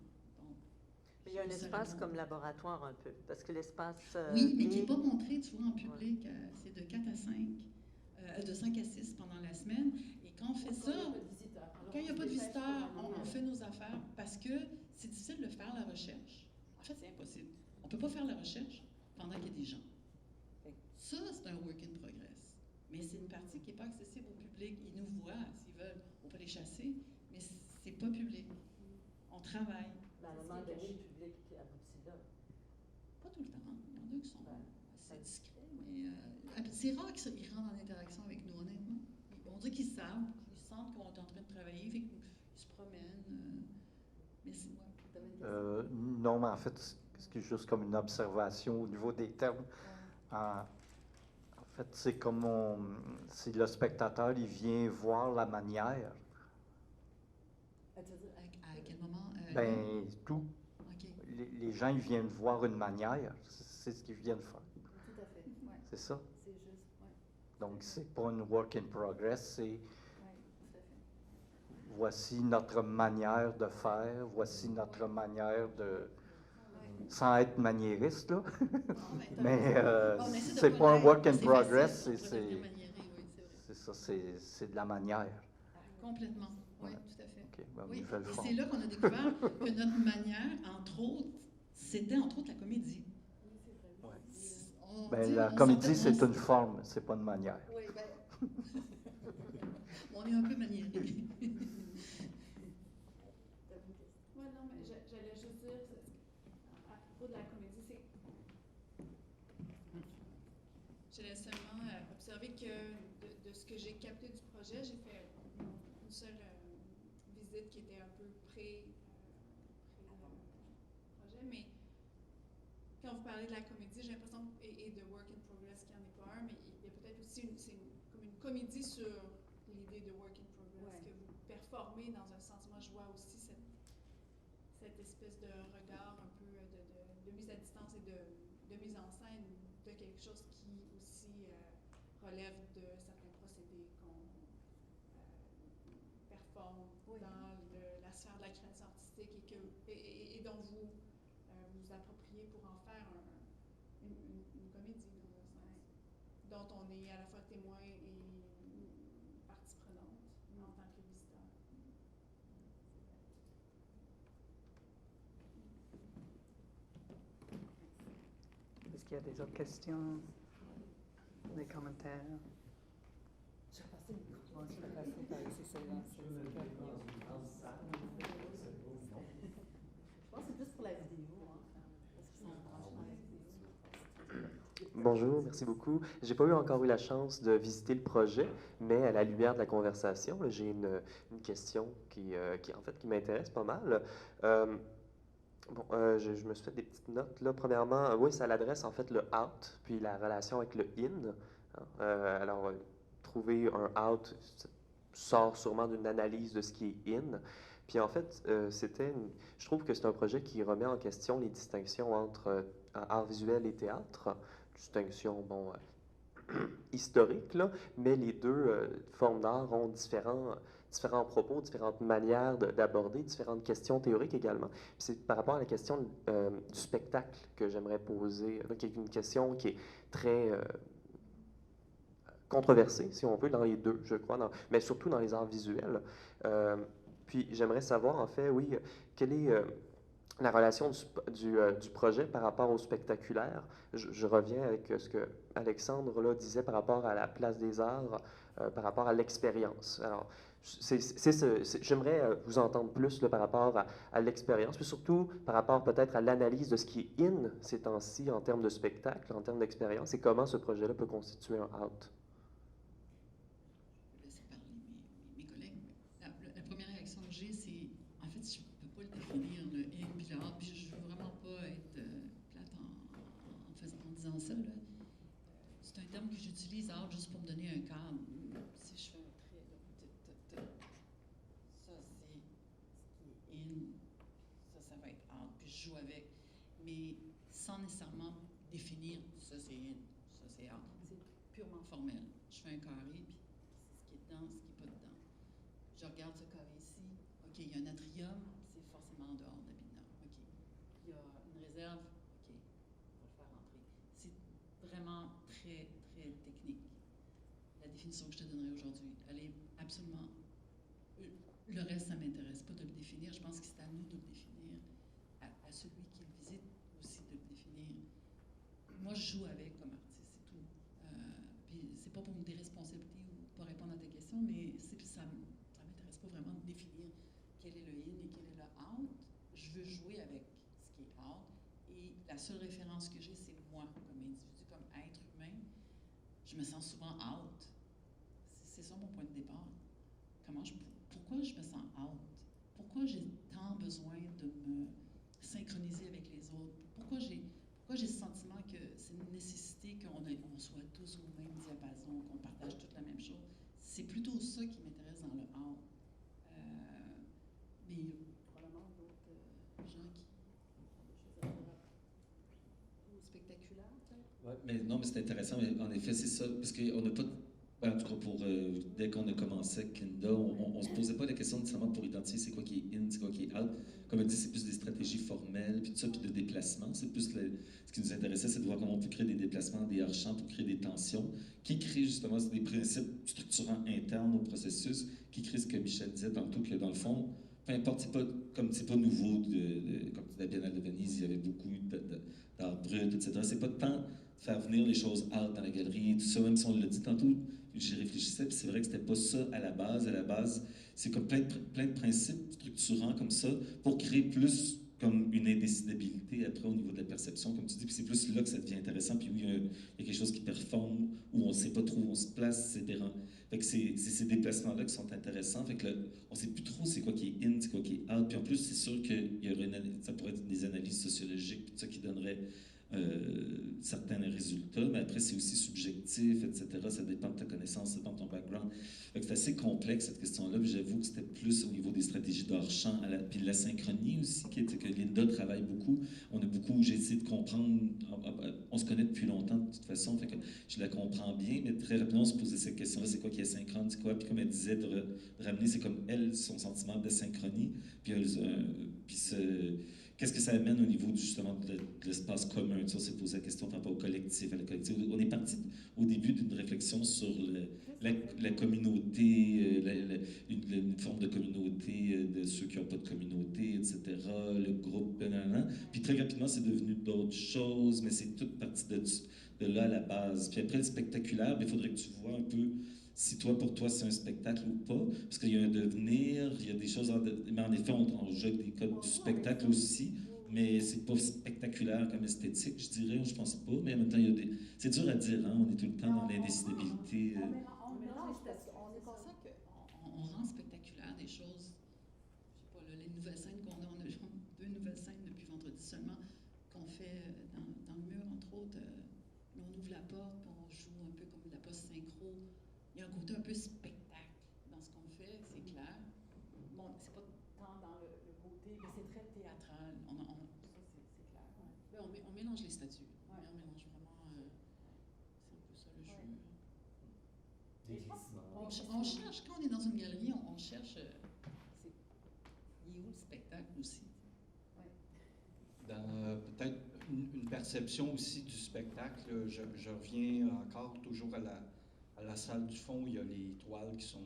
Mais il y a un espace comme laboratoire un peu, parce que l'espace... oui, mais qui n'est pas montré, tu vois, en public. C'est de 4 à 5, de 5 à 6 pendant la semaine. Et quand on fait ça, quand il n'y a pas de visiteurs, on fait nos affaires parce que c'est difficile de faire la recherche. En fait, c'est impossible. On ne peut pas faire la recherche pendant qu'il y a des gens. Ça, c'est un work in progress. Mais c'est une partie qui n'est pas accessible au public. Ils nous voient, s'ils veulent, on peut les chasser, mais c'est pas public. On travaille. Mais à un moment donné, le public aboutit là. Pas tout le temps. Il y en a qui sont assez discrets, mais c'est rare qu'ils rentrent en interaction avec nous, honnêtement. On dirait qu'ils savent, ils sentent qu'on est en train de travailler, fait qu'ils se promènent. Mais c'est moi. Non, mais en fait, c'est juste comme une observation au niveau des termes. En fait, c'est comme si le spectateur, il vient voir la manière. À quel moment? Ben, tout. Okay. Les gens, ils viennent voir une manière. C'est ce qu'ils viennent faire. Tout à fait, oui. C'est ça? C'est juste, oui. Donc, c'est pas une work in progress, c'est... Oui, tout à fait. Voici notre manière de faire, voici notre manière de... Sans être maniériste, là. Mais c'est pas un work in progress, c'est ça, c'est de la manière. Complètement, oui, tout à fait. Okay, ben, oui. Et c'est là qu'on a découvert que notre manière, entre autres, c'était entre autres la comédie. Ouais. Ben, la comédie, c'est une forme, c'est pas une manière. Oui, ben... on est un peu maniéré. Oui, non, mais j'allais juste dire, à propos de la comédie, c'est... J'allais seulement observer que de ce que j'ai capté du projet. J'ai fait une seule visite qui était un peu projet, mais quand vous parlez de la comédie, j'ai l'impression, et de Work in Progress, qu'il n'y en ait pas un, mais il y a peut-être aussi comme une comédie sur l'idée de Work in Progress, que vous performez dans un sens. Moi, je vois aussi cette espèce de regard un peu de mise à distance et de mise en scène de quelque chose qui aussi relève de certains procédés qu'on performe dans la sphère de la création artistique et dont vous vous appropriez pour en faire une comédie dans un sens, dont on est à la fois témoin et partie prenante en tant que visiteur. Est-ce qu'il y a des autres questions, des commentaires? Je vais passer le micro. Je vais passer par ici, c'est là. Je pense que c'est plus pour la vidéo, hein, parce qu'ils sont branchés dans la vidéo. Bonjour, merci beaucoup. J'ai pas encore eu la chance de visiter le projet, mais à la lumière de la conversation, là, j'ai une question qui m'intéresse pas mal. Je me suis fait des petites notes là. Premièrement, oui, ça l'adresse en fait le out, puis la relation avec le in. Hein. Alors, trouver un out sort sûrement d'une analyse de ce qui est in. Puis en fait, je trouve que c'est un projet qui remet en question les distinctions entre art visuel et théâtre. Distinction, bon, historique, là, mais les deux formes d'art ont différents propos, différentes manières d'aborder, différentes questions théoriques également. Puis c'est par rapport à la question du spectacle que j'aimerais poser, donc une question qui est très controversée, si on veut, dans les deux, je crois, mais surtout dans les arts visuels. Puis j'aimerais savoir, en fait, oui, quelle est la relation du projet par rapport au spectaculaire. Je reviens avec ce que Alexandre là, disait par rapport à la place des arts, par rapport à l'expérience. Alors, j'aimerais vous entendre plus là, par rapport à l'expérience, puis surtout par rapport peut-être à l'analyse de ce qui est in ces temps-ci en termes de spectacle, en termes d'expérience, et comment ce projet-là peut constituer un out. Je vais laisser parler mes collègues. La première réaction que j'ai, c'est, en fait, je ne peux pas le définir, le in puis le out, puis je ne veux vraiment pas être plate en disant ça. Là. C'est un terme que j'utilise, out, juste pour me donner un cadre. Si je fais un trait, là, ça c'est ce qui est in, ça va être out, puis je joue avec, mais sans nécessairement définir ça c'est in, ça c'est out. C'est purement formel. Je fais un carré, puis c'est ce qui est dedans, ce qui n'est pas dedans. Je regarde ce carré ici. OK, il y a un atrium, c'est forcément en dehors de la binaire. OK. Il y a une réserve. OK, on va le faire rentrer. C'est vraiment très, très technique. La définition que je te donnerai aujourd'hui, elle est absolument... Le reste, ça ne m'intéresse pas de le définir. Je pense que c'est à nous de le définir, à celui qui le visite aussi de le définir. Moi, je joue avec comme artiste, c'est tout. Puis c'est pas pour me déresponsabiliser ou pas répondre à ta question, mais ça m'intéresse pas vraiment de définir quel est le in et quel est le out. Je veux jouer avec ce qui est out. Et la seule référence que j'ai, c'est moi comme individu, comme être humain. Je me sens souvent out. C'est ça mon point de départ. Pourquoi je me sens out? Pourquoi j'ai tant besoin de me synchroniser avec les autres? Pourquoi j'ai ce sentiment que c'est une nécessité qu'on soit tous au même diapason, qu'on partage toute la même chose? C'est plutôt ça qui m'intéresse dans le out. Mais probablement d'autres gens qui ont des choses à dire au spectaculaire, peut-être? Ouais, mais non, mais c'est intéressant, mais en effet, c'est ça, parce qu'on n'a pas... En tout cas, dès qu'on a commencé avec Kinda, on ne se posait pas la question nécessairement pour identifier c'est quoi qui est in, c'est quoi qui est out. Comme elle dit, c'est plus des stratégies formelles, puis tout ça, puis de déplacement. C'est plus ce qui nous intéressait, c'est de voir comment on peut créer des déplacements, des hors-champs pour créer des tensions, qui créent justement des principes structurants internes au processus, qui créent ce que Michel disait tantôt, que dans le fond, peu importe, c'est pas nouveau, comme la Biennale de Venise, il y avait beaucoup d'art brut, etc. C'est pas de temps de faire venir les choses out dans la galerie, tout ça, même si on l'a dit tantôt, j'y réfléchissais, puis c'est vrai que c'était pas ça à la base. À la base, c'est comme plein de principes structurants comme ça pour créer plus comme une indécidabilité après au niveau de la perception, comme tu dis, puis c'est plus là que ça devient intéressant, puis oui, il y a quelque chose qui performe, où on ne sait pas trop où on se place, c'est fait que c'est ces déplacements-là qui sont intéressants, fait que là, on ne sait plus trop c'est quoi qui est in, c'est quoi qui est out, puis en plus, c'est sûr que ça pourrait être des analyses sociologiques, tout ça qui donnerait certains résultats, mais après c'est aussi subjectif, etc. Ça dépend de ta connaissance, ça dépend de ton background. C'est assez complexe cette question-là, puis j'avoue que c'était plus au niveau des stratégies d'hors-champ, puis de la synchronie aussi, que Linda travaille beaucoup. J'ai essayé de comprendre, on se connaît depuis longtemps de toute façon, fait que je la comprends bien, mais très rapidement on se posait cette question-là, c'est quoi qui est synchrone, c'est quoi, puis comme elle disait, de ramener, c'est comme elle, son sentiment de synchronie, puis qu'est-ce que ça amène au niveau justement de l'espace commun? Tu sais, on s'est posé la question par rapport au collectif, à la collectif. On est parti au début d'une réflexion sur la communauté, une forme de communauté de ceux qui n'ont pas de communauté, etc., le groupe, puis très rapidement, c'est devenu d'autres choses, mais c'est toute partie de là à la base. Puis après, le spectaculaire, il faudrait que tu vois un peu si pour toi, c'est un spectacle ou pas, parce qu'il y a un devenir, il y a des choses, mais en effet, on joue des codes du spectacle aussi, mais c'est pas spectaculaire comme esthétique, je dirais, je pense pas, mais en même temps, c'est dur à dire, hein, on est tout le temps dans l'indécidabilité. On mélange parce qu'on est conscient qu'on rend spectaculaire des choses. Je sais pas, là, les nouvelles scènes qu'on a, on a 2 nouvelles scènes depuis vendredi seulement, qu'on fait dans le mur, entre autres. On ouvre la porte, puis on joue un peu comme de la post-synchro. Il y a un côté un peu spectacle dans ce qu'on fait, c'est clair. Bon, c'est pas tant dans le côté, mais c'est très théâtral. Ça, c'est clair. Ouais. On mélange les statuts. Ouais. On mélange vraiment. C'est un peu ça le jeu. On cherche, quand on est dans une galerie, on cherche. Il est où le spectacle aussi? Ouais. Dans peut-être une perception aussi du spectacle, je reviens encore toujours à la salle du fond, il y a les toiles qui sont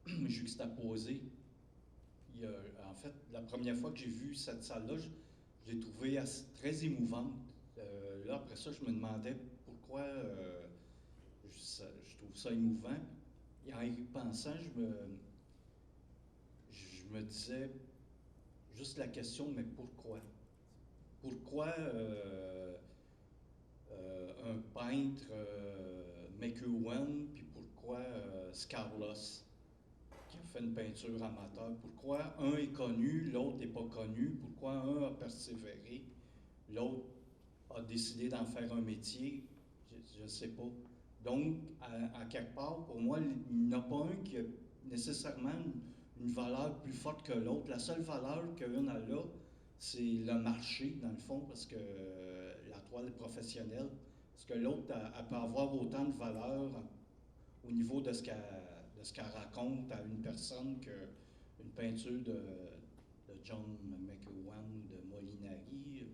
juxtaposées. En fait, la première fois que j'ai vu cette salle-là, je l'ai trouvée très émouvante. Là, après ça, je me demandais pourquoi je trouve ça émouvant. Et en y pensant, je me disais juste la question, mais pourquoi? Pourquoi un peintre McEwen, puis pourquoi Scarlos, qui a fait une peinture amateur? Pourquoi un est connu, l'autre n'est pas connu? Pourquoi un a persévéré, l'autre a décidé d'en faire un métier? Je ne sais pas. Donc, à quelque part, pour moi, il n'y en a pas un qui a nécessairement une valeur plus forte que l'autre. La seule valeur qu'une a là, c'est le marché, dans le fond, parce que la toile est professionnelle. Parce que l'autre, elle peut avoir autant de valeur au niveau de ce qu'elle raconte à une personne qu'une peinture de John McEwen, de Molinari.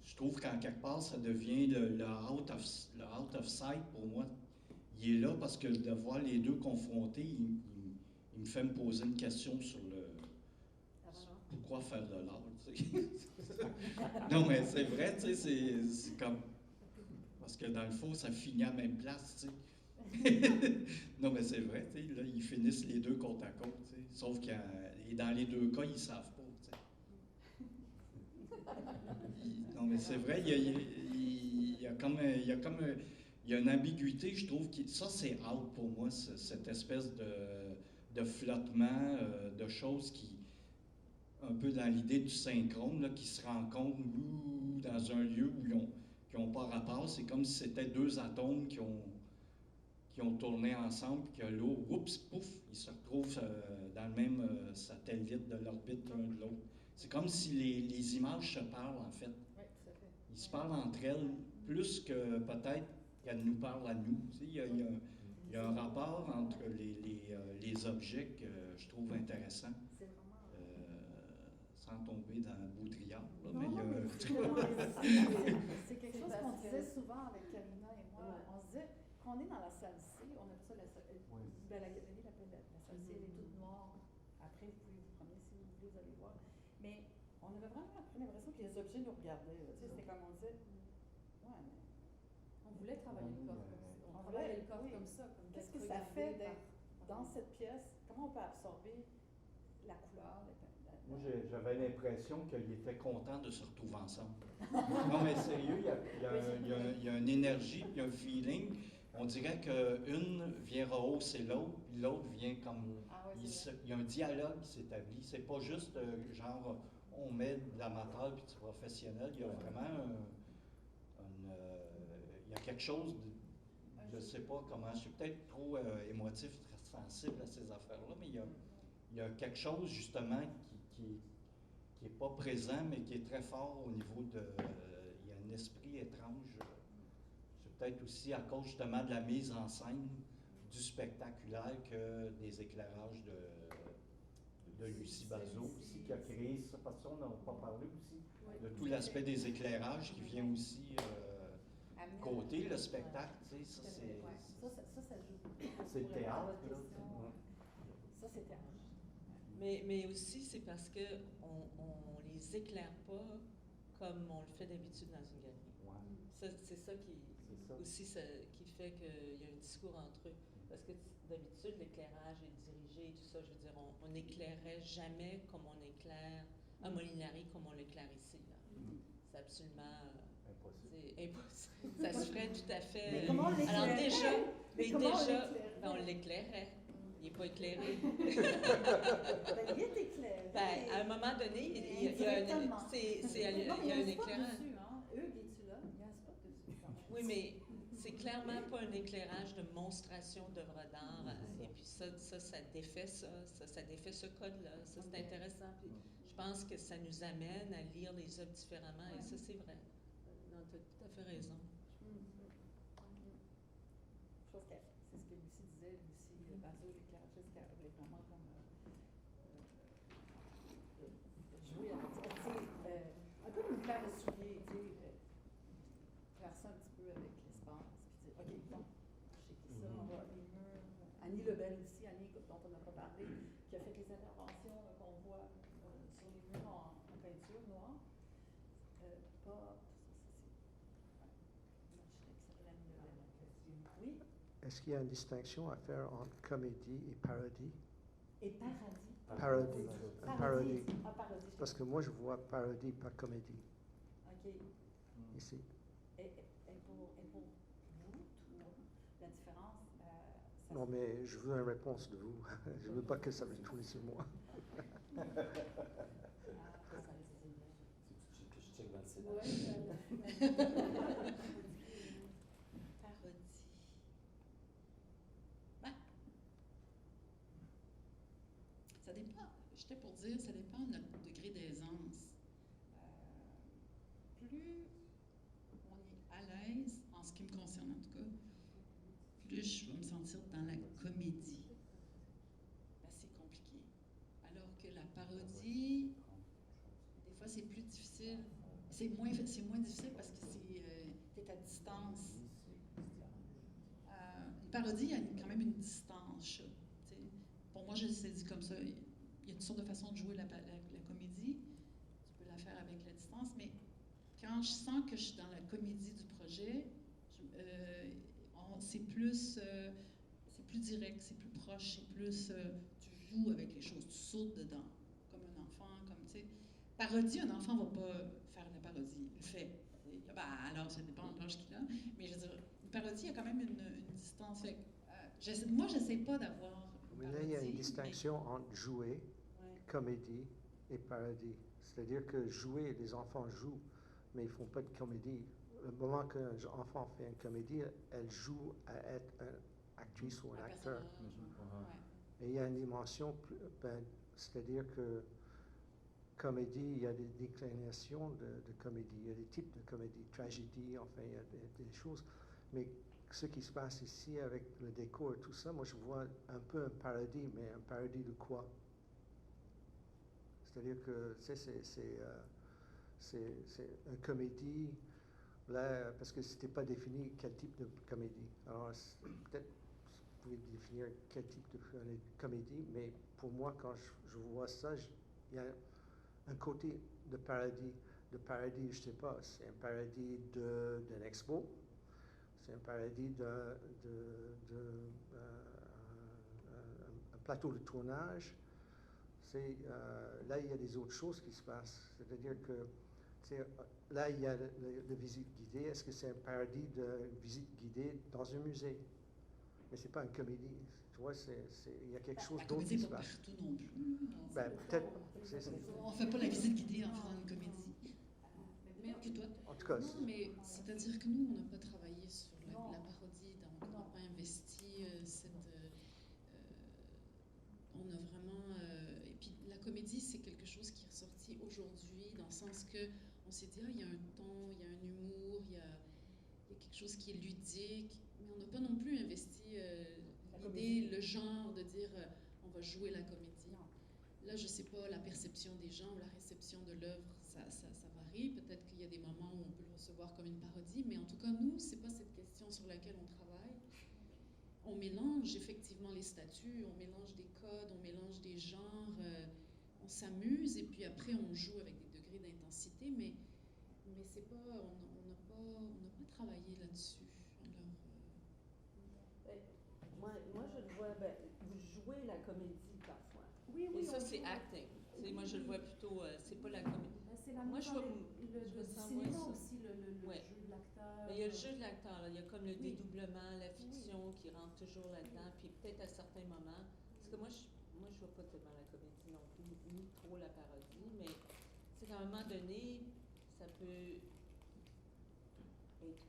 Je trouve qu'en quelque part, ça devient le out of sight pour moi. Il est là parce que de voir les deux confrontés, il me fait me poser une question sur pourquoi faire de l'art, tu sais. Non, mais c'est vrai, tu sais, c'est comme... Parce que dans le fond, ça finit à la même place, tu sais. Non, mais c'est vrai, tu sais, là, ils finissent les deux côte à côte, tu sais. Sauf que dans les deux cas, ils ne savent pas, tu sais. Non, mais c'est vrai, il y a une ambiguïté, je trouve, ça c'est out pour moi, cette espèce de flottement, de choses qui, un peu dans l'idée du synchrone, là, qui se rencontrent dans un lieu où qui n'ont pas rapport. C'est comme si c'était deux atomes qui ont tourné ensemble, puis que l'eau, oups, pouf, ils se retrouvent dans le même satellite de l'orbite l'un de l'autre. C'est comme si les images se parlent, en fait. Oui, tout à fait. Ils se parlent entre elles plus que peut-être qu'elles nous parlent à nous. Tu sais, il y a un rapport entre les objets que je trouve intéressant. C'est vraiment... Sans tomber dans Baudrillard. Là, Non, mais c'est quelque chose qu'on disait souvent avec Karina et moi. Ouais. On se disait qu'on est dans la salle C, on appelle ça la salle C. La galerie l'appelle la salle C, elle est toute noire. Après, vous pouvez vous promener si vous voulez, vous allez voir. Mais on avait vraiment l'impression que les objets nous regardaient. Tu sais, c'était comme on disait, ouais, mais... On voulait travailler le corps comme ça. On travaillait le corps comme ça. Qu'est-ce que ça fait d'être dans cette pièce? Comment on peut absorber la couleur, Moi, j'avais l'impression qu'ils étaient contents de se retrouver ensemble. Non, mais sérieux, il y a une énergie, puis un feeling. On dirait qu'une vient rehausser l'autre, puis l'autre vient comme... Il y a un dialogue qui s'établit. C'est pas juste genre, on met de l'amateur puis du professionnel. Il y a vraiment il y a quelque chose de... Je sais pas comment... Je suis peut-être trop émotif, très sensible à ces affaires-là, mais il y a quelque chose, justement, qui n'est pas présent, mais qui est très fort au niveau de... il y a un esprit étrange. C'est peut-être aussi à cause, justement, de la mise en scène du spectaculaire que des éclairages de Lucie Bazot aussi, qui a créé ça. Parce qu'on n'a pas parlé aussi de tout l'aspect des éclairages qui vient aussi côté le spectacle. Tu sais, ça, ça joue. c'est le théâtre. Ça, c'est théâtre. Mais aussi, c'est parce qu'on ne les éclaire pas comme on le fait d'habitude dans une galerie. Ouais. C'est ça qui aussi qui fait qu'il y a un discours entre eux. Parce que d'habitude, l'éclairage est dirigé et tout ça. Je veux dire, on n'éclairerait jamais comme on éclaire à Molinari, comme on l'éclaire ici. C'est absolument impossible. Ça se ferait tout à fait. Mais comment on l'éclairerait? Alors déjà, On on l'éclairerait. Il n'est pas éclairé. Ben, il est éclairé. Ben, à un moment donné, il y a un éclairage. Dessus, hein? Eux, es-tu là? Il y a un spot dessus. Oui, mais c'est clairement pas un éclairage de monstration d'œuvres d'art. Et puis ça défait ça défait ce code-là. Ça, c'est intéressant. Puis je pense que ça nous amène à lire les œuvres différemment. Et ça, c'est vrai. Non, tu as tout à fait raison. Je pense que c'est ce que Lucie disait. Lucie Bazot, l'éclairagiste, qui avait vraiment comme jouer avec ça. Un peu comme une paire de souliers, faire ça un petit peu avec l'espace, puis dire, OK, bon, je sais qui ça, on va les murs. Annie Lebel aussi, dont on n'a pas parlé, qui a fait les interventions qu'on voit sur les murs en peinture noire. Oui. Est-ce qu'il y a une distinction à faire entre comédie et parodie? Et parodie. Parodie. Un parodie. Ah, parodie. Parce que moi, je vois parodie, pas comédie. OK. Ici. Et pour vous, tout le monde, la différence? Non, mais je veux une réponse de vous. Je ne veux pas que ça me tourne sur moi. Je check dans le site. Parodie. Ben, ça dépend. J'étais pour dire, ça dépend de notre degré d'aisance. Plus on est à l'aise, en ce qui me concerne en tout cas, plus je vais me sentir dans la comédie. Ben, c'est compliqué. Alors que la parodie, des fois, c'est plus difficile. C'est moins difficile parce que t'es à distance. Une parodie, il y a quand même une distance. Pour moi, je l'ai dit comme ça. Il y a une sorte de façon de jouer la comédie. Tu peux la faire avec la distance, mais quand je sens que je suis dans la comédie du projet, c'est plus direct, c'est plus proche, c'est plus tu joues avec les choses, tu sautes dedans, comme un enfant, comme tu sais. Parodie, un enfant ne va pas faire de la parodie, il le fait. Ben, alors, ça dépend de l'âge qu'il a, mais je veux dire, une parodie, il y a quand même une distance. Fait moi, je n'essaie pas d'avoir. Mais là, il y a une distinction entre jouer, comédie et parodie. C'est-à-dire que jouer, les enfants jouent, mais ils ne font pas de comédie. Le moment qu'un enfant fait une comédie, elle joue à être une actrice ou un acteur. Et il y a une dimension, c'est-à-dire que comédie, il y a des déclinations de comédie, il y a des types de comédie, tragédie, enfin, il y a des choses. Mais ce qui se passe ici avec le décor et tout ça, moi je vois un peu un parodie, mais un parodie de quoi? C'est-à-dire que, tu sais, c'est une comédie, là, parce que c'était pas défini quel type de comédie. Alors, peut-être vous pouvez définir quel type de comédie, mais pour moi, quand je vois ça, il y a un côté de parodie. De parodie, je sais pas, c'est un parodie d'un expo, c'est un parodie d'un plateau de tournage, Là, il y a des autres choses qui se passent. C'est-à-dire que, là, il y a la visite guidée. Est-ce que c'est un paradis de visite guidée dans un musée? Mais ce n'est pas une comédie. Tu vois, il y a quelque chose d'autre qui se passe. La comédie n'est pas partout non plus. Ben, peut-être. On ne fait pas la visite guidée en faisant une comédie. Mais En tout cas, non, mais c'est-à-dire que nous, on n'a pas travaillé sur la parodie, donc on n'a pas investi on a vraiment... et puis la comédie, c'est quelque chose qui est ressorti aujourd'hui, dans le sens que on s'est dit, il y a un ton, il y a un humour, il y a quelque chose qui est ludique, mais on n'a pas non plus investi l'idée, le genre de dire, on va jouer la comédie. Là, je ne sais pas, la perception des gens ou la réception de l'œuvre, ça varie. Peut-être qu'il y a des moments où on peut le recevoir comme une parodie, mais en tout cas, nous, ce n'est pas cette question sur laquelle on travaille. On mélange effectivement les statuts, on mélange des codes, on mélange des genres, on s'amuse et puis après on joue avec des degrés d'intensité, mais c'est pas, on n'a pas travaillé là-dessus. Moi, je le vois, vous jouez la comédie parfois. Oui, et ça, c'est acting. Moi, je le vois plutôt, c'est pas la comédie. C'est la moi, je vois le cinéma aussi, le jeu de l'acteur. Il y a le jeu de l'acteur, il y a comme le dédoublement, la fiction qui rentre toujours là-dedans, puis peut-être à certains moments, parce que moi, je vois pas tellement la comédie non plus, ni trop la parodie, mais c'est qu'à un moment donné, ça peut être...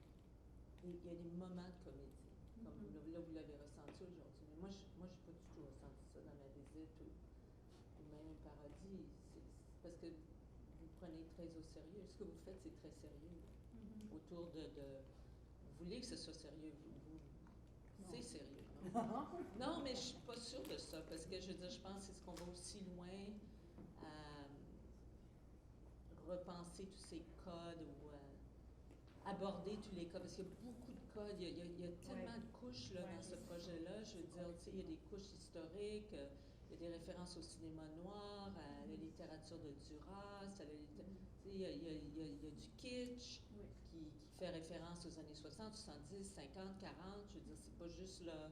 Il y a des moments de comédie, comme là, vous l'avez ressenti aujourd'hui, mais moi, je n'ai pas du tout ressenti ça dans ma visite, ou même une parodie, c'est parce que vous prenez très au sérieux. Ce que vous faites, c'est très sérieux. Autour de... Vous voulez que ce soit sérieux, c'est sérieux. Non? Non, mais je suis pas sûre de ça, parce que je veux dire, je pense que c'est ce qu'on va aussi loin à repenser tous ces codes ou aborder tous les codes, parce qu'il y a beaucoup de codes, il y a tellement de couches là, dans ce projet-là. Je veux dire, tu sais, il y a des couches historiques, il y a des références au cinéma noir, à la littérature de Duras, il y a du kitsch qui fait référence aux années 60, 70, 50, 40. Je veux dire, c'est pas juste là.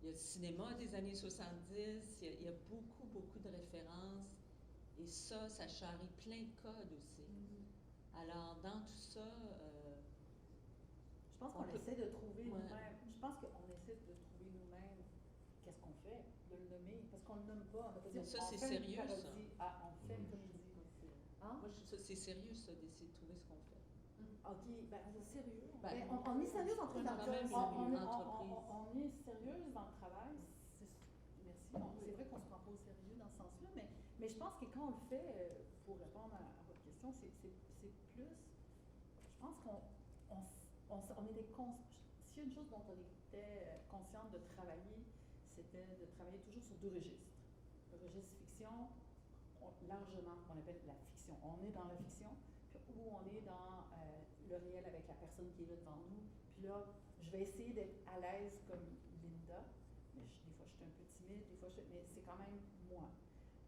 Il y a le cinéma des années 70, il y a beaucoup, beaucoup de références. Et ça charrie plein de codes aussi. Alors, dans tout ça... je pense qu'on essaie de trouver nous-mêmes. Je pense qu'on essaie de trouver nous-mêmes qu'est-ce qu'on fait, de le nommer. Parce qu'on ne le nomme pas. On dit, ça, c'est sérieux, ça. On fait une comédie. Moi, c'est sérieux, ça, d'essayer de trouver ce qu'on fait. OK, c'est sérieux. On est sérieuse en train de travailler. On est sérieuse dans le travail. Merci. C'est vrai qu'on se prend pas au sérieux dans ce sens-là, mais je pense que quand on le fait, pour répondre à votre question, c'est plus... Je pense qu'on était... S'il y a une chose dont on était consciente de travailler, c'était de travailler toujours sur deux registres. Le registre fiction, largement, qu'on appelle la fiction. On est dans la fiction, ou on est dans le réel avec la personne qui est là devant nous. Puis là, je vais essayer d'être à l'aise comme Linda, mais des fois je suis un peu timide, des fois mais c'est quand même moi.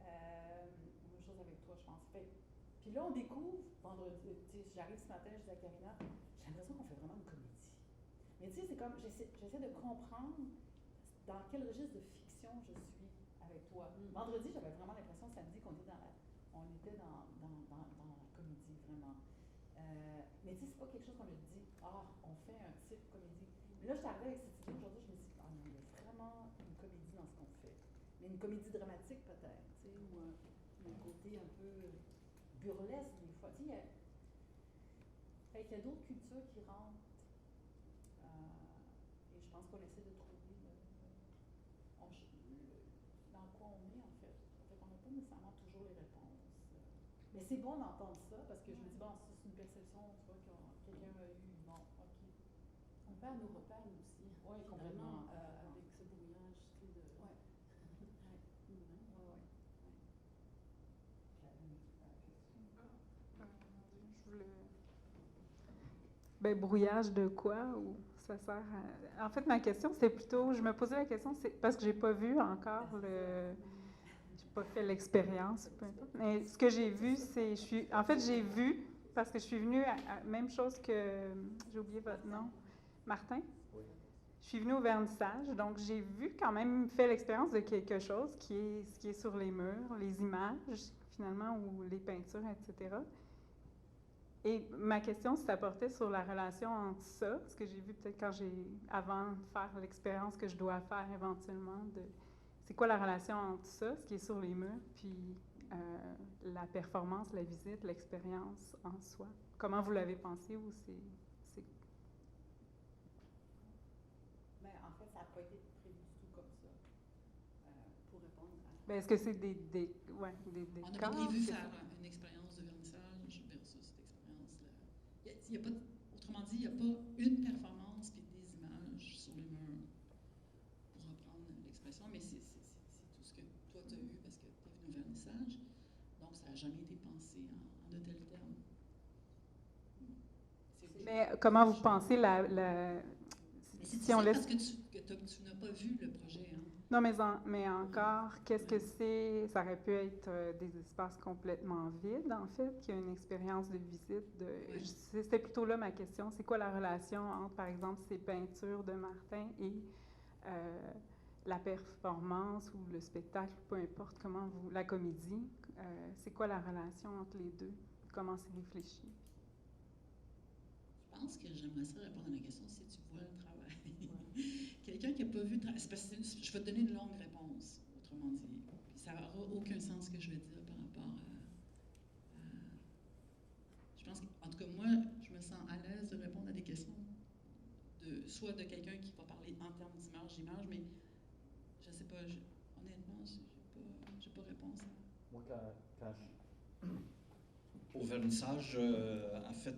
Même chose avec toi, je pense. Puis là, on découvre, vendredi, j'arrive ce matin, je dis à Karina, j'ai l'impression qu'on fait vraiment une comédie. Mais tu sais, c'est comme, j'essaie de comprendre dans quel registre de fiction je suis avec toi. Vendredi, j'avais vraiment l'impression, samedi, qu'on était dans la comédie, vraiment. Mais tu sais, c'est pas quelque chose qu'on a dit, on fait un type comédie. Mais là, je suis arrivée avec cette idée aujourd'hui, je me dis, non, il y a vraiment une comédie dans ce qu'on fait. Mais une comédie dramatique, peut-être, tu sais, ou un côté un peu burlesque, des fois. Tu sais, il y a d'autres cultures qui rentrent. Et je pense qu'on essaie de trouver dans quoi on est, en fait. Fait qu'on n'a pas nécessairement toujours les réponses. Mais c'est bon d'entendre ça, parce que je me dis, bon, ça, c'est une perception, tu vois, que quelqu'un a eu. Bon, OK. On perd nos repères aussi. Oui, complètement. Avec ce brouillage, tu sais, de... Oui. Je voulais... brouillage de quoi ou ça sert à... En fait, ma question, c'est plutôt... Je me posais la question, c'est parce que j'ai pas vu encore le... J'ai pas fait l'expérience, peu importe. Mais ce que j'ai vu, c'est... En fait, j'ai vu, parce que je suis venue à même chose que... J'ai oublié votre nom. Martin? Oui. je suis venue au vernissage, donc j'ai vu quand même fait l'expérience de quelque chose ce qui est sur les murs, les images finalement, ou les peintures, etc. Et ma question, ça portait sur la relation entre ça, ce que j'ai vu peut-être avant de faire l'expérience que je dois faire éventuellement, c'est quoi la relation entre ça, ce qui est sur les murs, puis la performance, la visite, l'expérience en soi. Comment vous l'avez pensé ou c'est... Mais en fait, ça n'a pas été prévu du tout comme ça pour répondre à... Ben, est-ce que c'est des On n'a cas, pas prévu c'est faire une expérience de vernissage versus cette expérience-là. Il y a pas, autrement dit, il n'y a pas une performance puis des images sur le mur, pour reprendre l'expression, mais c'est tout ce que toi tu as eu parce que tu es venu au vernissage. Donc, ça n'a jamais été pensé en de tels termes. Mais comment vous pensez si on laisse... Parce que tu n'as pas vu le projet, hein? Non, mais encore, qu'est-ce que c'est? Ça aurait pu être des espaces complètement vides, en fait, qui a une expérience de visite. Ouais. C'était plutôt là ma question. C'est quoi la relation entre, par exemple, ces peintures de Martin et la performance ou le spectacle, peu importe comment vous... La comédie, c'est quoi la relation entre les deux? Comment c'est réfléchi? Je pense que j'aimerais ça répondre à la question si tu vois le travail. Quelqu'un qui n'a pas vu le travail, je vais te donner une longue réponse, autrement dit. Puis ça n'aura aucun sens ce que je vais dire par rapport à... Je pense qu'en tout cas, moi, je me sens à l'aise de répondre à des questions, soit de quelqu'un qui va parler en termes d'image, mais je ne sais pas, honnêtement, je n'ai pas réponse à... Moi, quand Au vernissage, en fait,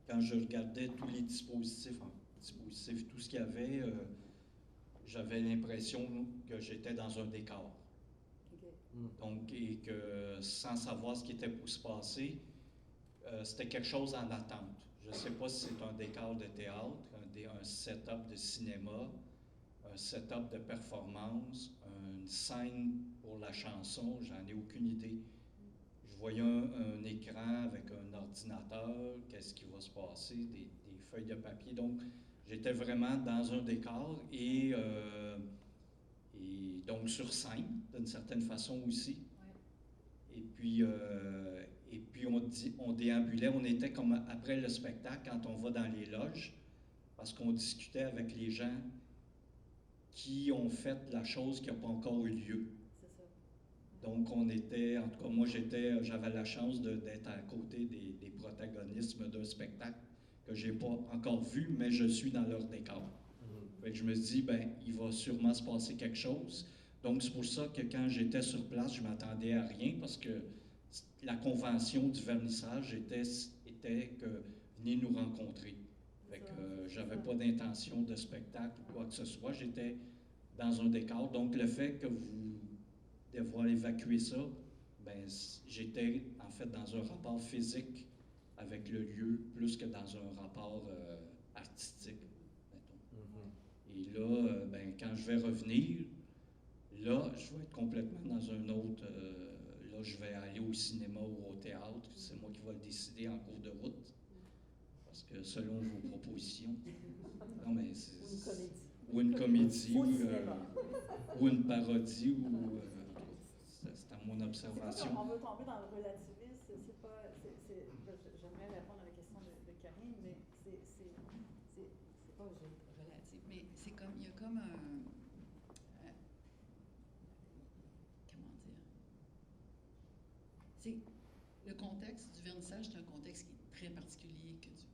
quand je regardais tous les dispositifs, tout ce qu'il y avait, j'avais l'impression que j'étais dans un décor. Okay. Donc, et que sans savoir ce qui était pour se passer, c'était quelque chose en attente. Je ne sais pas si c'est un décor de théâtre, un setup de cinéma, un setup de performance, une scène pour la chanson, j'en ai aucune idée. Je voyais un écran avec un ordinateur, qu'est-ce qui va se passer, des feuilles de papier. Donc, j'étais vraiment dans un décor et donc sur scène, d'une certaine façon aussi. Ouais. Et puis on déambulait, on était comme après le spectacle, quand on va dans les loges, parce qu'on discutait avec les gens qui ont fait la chose qui n'a pas encore eu lieu. Donc, on était, en tout cas, moi, j'avais la chance d'être à côté des protagonistes d'un spectacle que je n'ai pas encore vu, mais je suis dans leur décor. Fait que je me dis, ben, il va sûrement se passer quelque chose. Donc, c'est pour ça que quand j'étais sur place, je ne m'attendais à rien, parce que la convention du vernissage était que venez nous rencontrer. Fait que j'avais pas d'intention de spectacle ou quoi que ce soit. J'étais dans un décor. Donc, le fait que vous devoir évacuer ça, ben, j'étais en fait dans un rapport physique avec le lieu plus que dans un rapport artistique, mettons. Et là, ben, quand je vais revenir, là, je vais être complètement dans un autre... là, je vais aller au cinéma ou au théâtre. C'est moi qui vais le décider en cours de route. Parce que selon vos propositions... Non, mais ou une comédie, ou une parodie, ou... c'est à mon observation. On veut tomber dans le relativisme, c'est pas... J'aimerais répondre à la question de Karine, mais c'est pas relatif. Mais c'est comme... Il y a comme un... comment dire? C'est... Le contexte du vernissage, c'est un contexte qui est très particulier que tu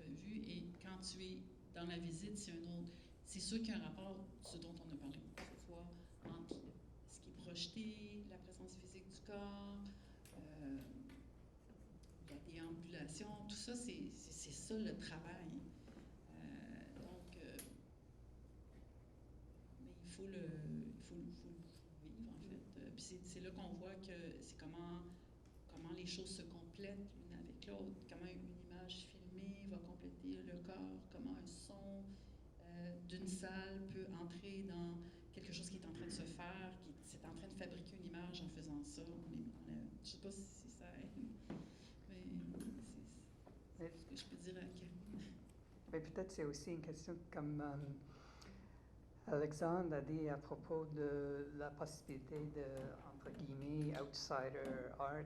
as vu, et quand tu es dans la visite, c'est un autre... C'est sûr qu'il y a un rapport, ce dont on a parlé ce soir, entre ce qui est projeté, la présence physique du corps, la déambulation, tout ça, c'est ça le travail. Donc, mais il faut le vivre, en fait. Puis c'est là qu'on voit que c'est comment les choses se complètent l'une avec l'autre, comment une image filmée va compléter le corps, comment un son d'une salle peut entrer dans quelque chose qui est en train de se faire, c'est en train de fabriquer une image en faisant ça. Je ne sais pas si ça aide, mais c'est ce que je peux dire à Karine. Mais peut-être c'est aussi une question comme Alexandre a dit à propos de la possibilité de, entre guillemets, outsider art.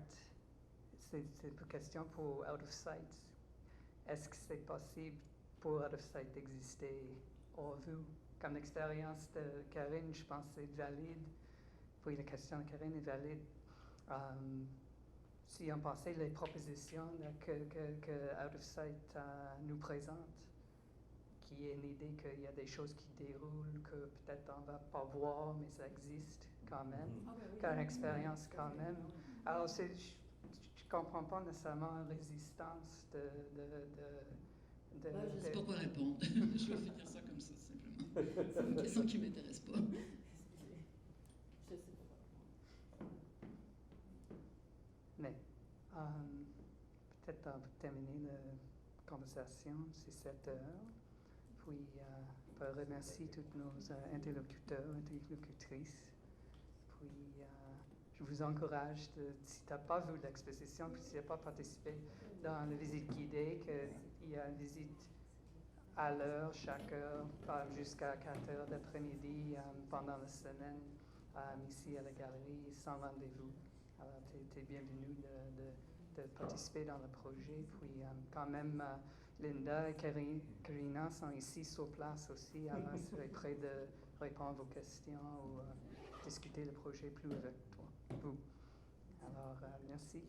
C'est une question pour Out of Sight. Est-ce que c'est possible pour Out of Sight d'exister hors vue? Comme l'expérience de Karine, je pense que c'est valide. Puis la question de Karine est valide. Si on pensait les propositions que Out of Sight nous présente, qui est l'idée qu'il y a des choses qui déroulent, que peut-être on ne va pas voir, mais ça existe quand même, comme expérience quand même. Alors, je ne comprends pas nécessairement la résistance de Je ne sais pas quoi répondre. Je vais finir ça comme ça, simplement. C'est une question qui ne m'intéresse pas. Je sais pas. Mais peut-être on peut terminer la conversation, c'est 7 heures. Puis je remercie tous nos interlocuteurs, interlocutrices. Puis je vous encourage, si tu n'as pas vu l'exposition, puis si tu n'as pas participé dans la visite guidée, qu'il y a une visite à l'heure, chaque heure, jusqu'à 4 heures d'après-midi pendant la semaine, ici à la galerie, sans rendez-vous. Alors, tu es bienvenue de participer dans le projet. Puis, quand même, Linda et Karina sont ici sur place aussi. Alors, je serai prêt de répondre à vos questions ou discuter le projet plus avec vous. Alors, merci.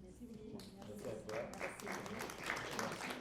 Merci. Merci à toi. Merci.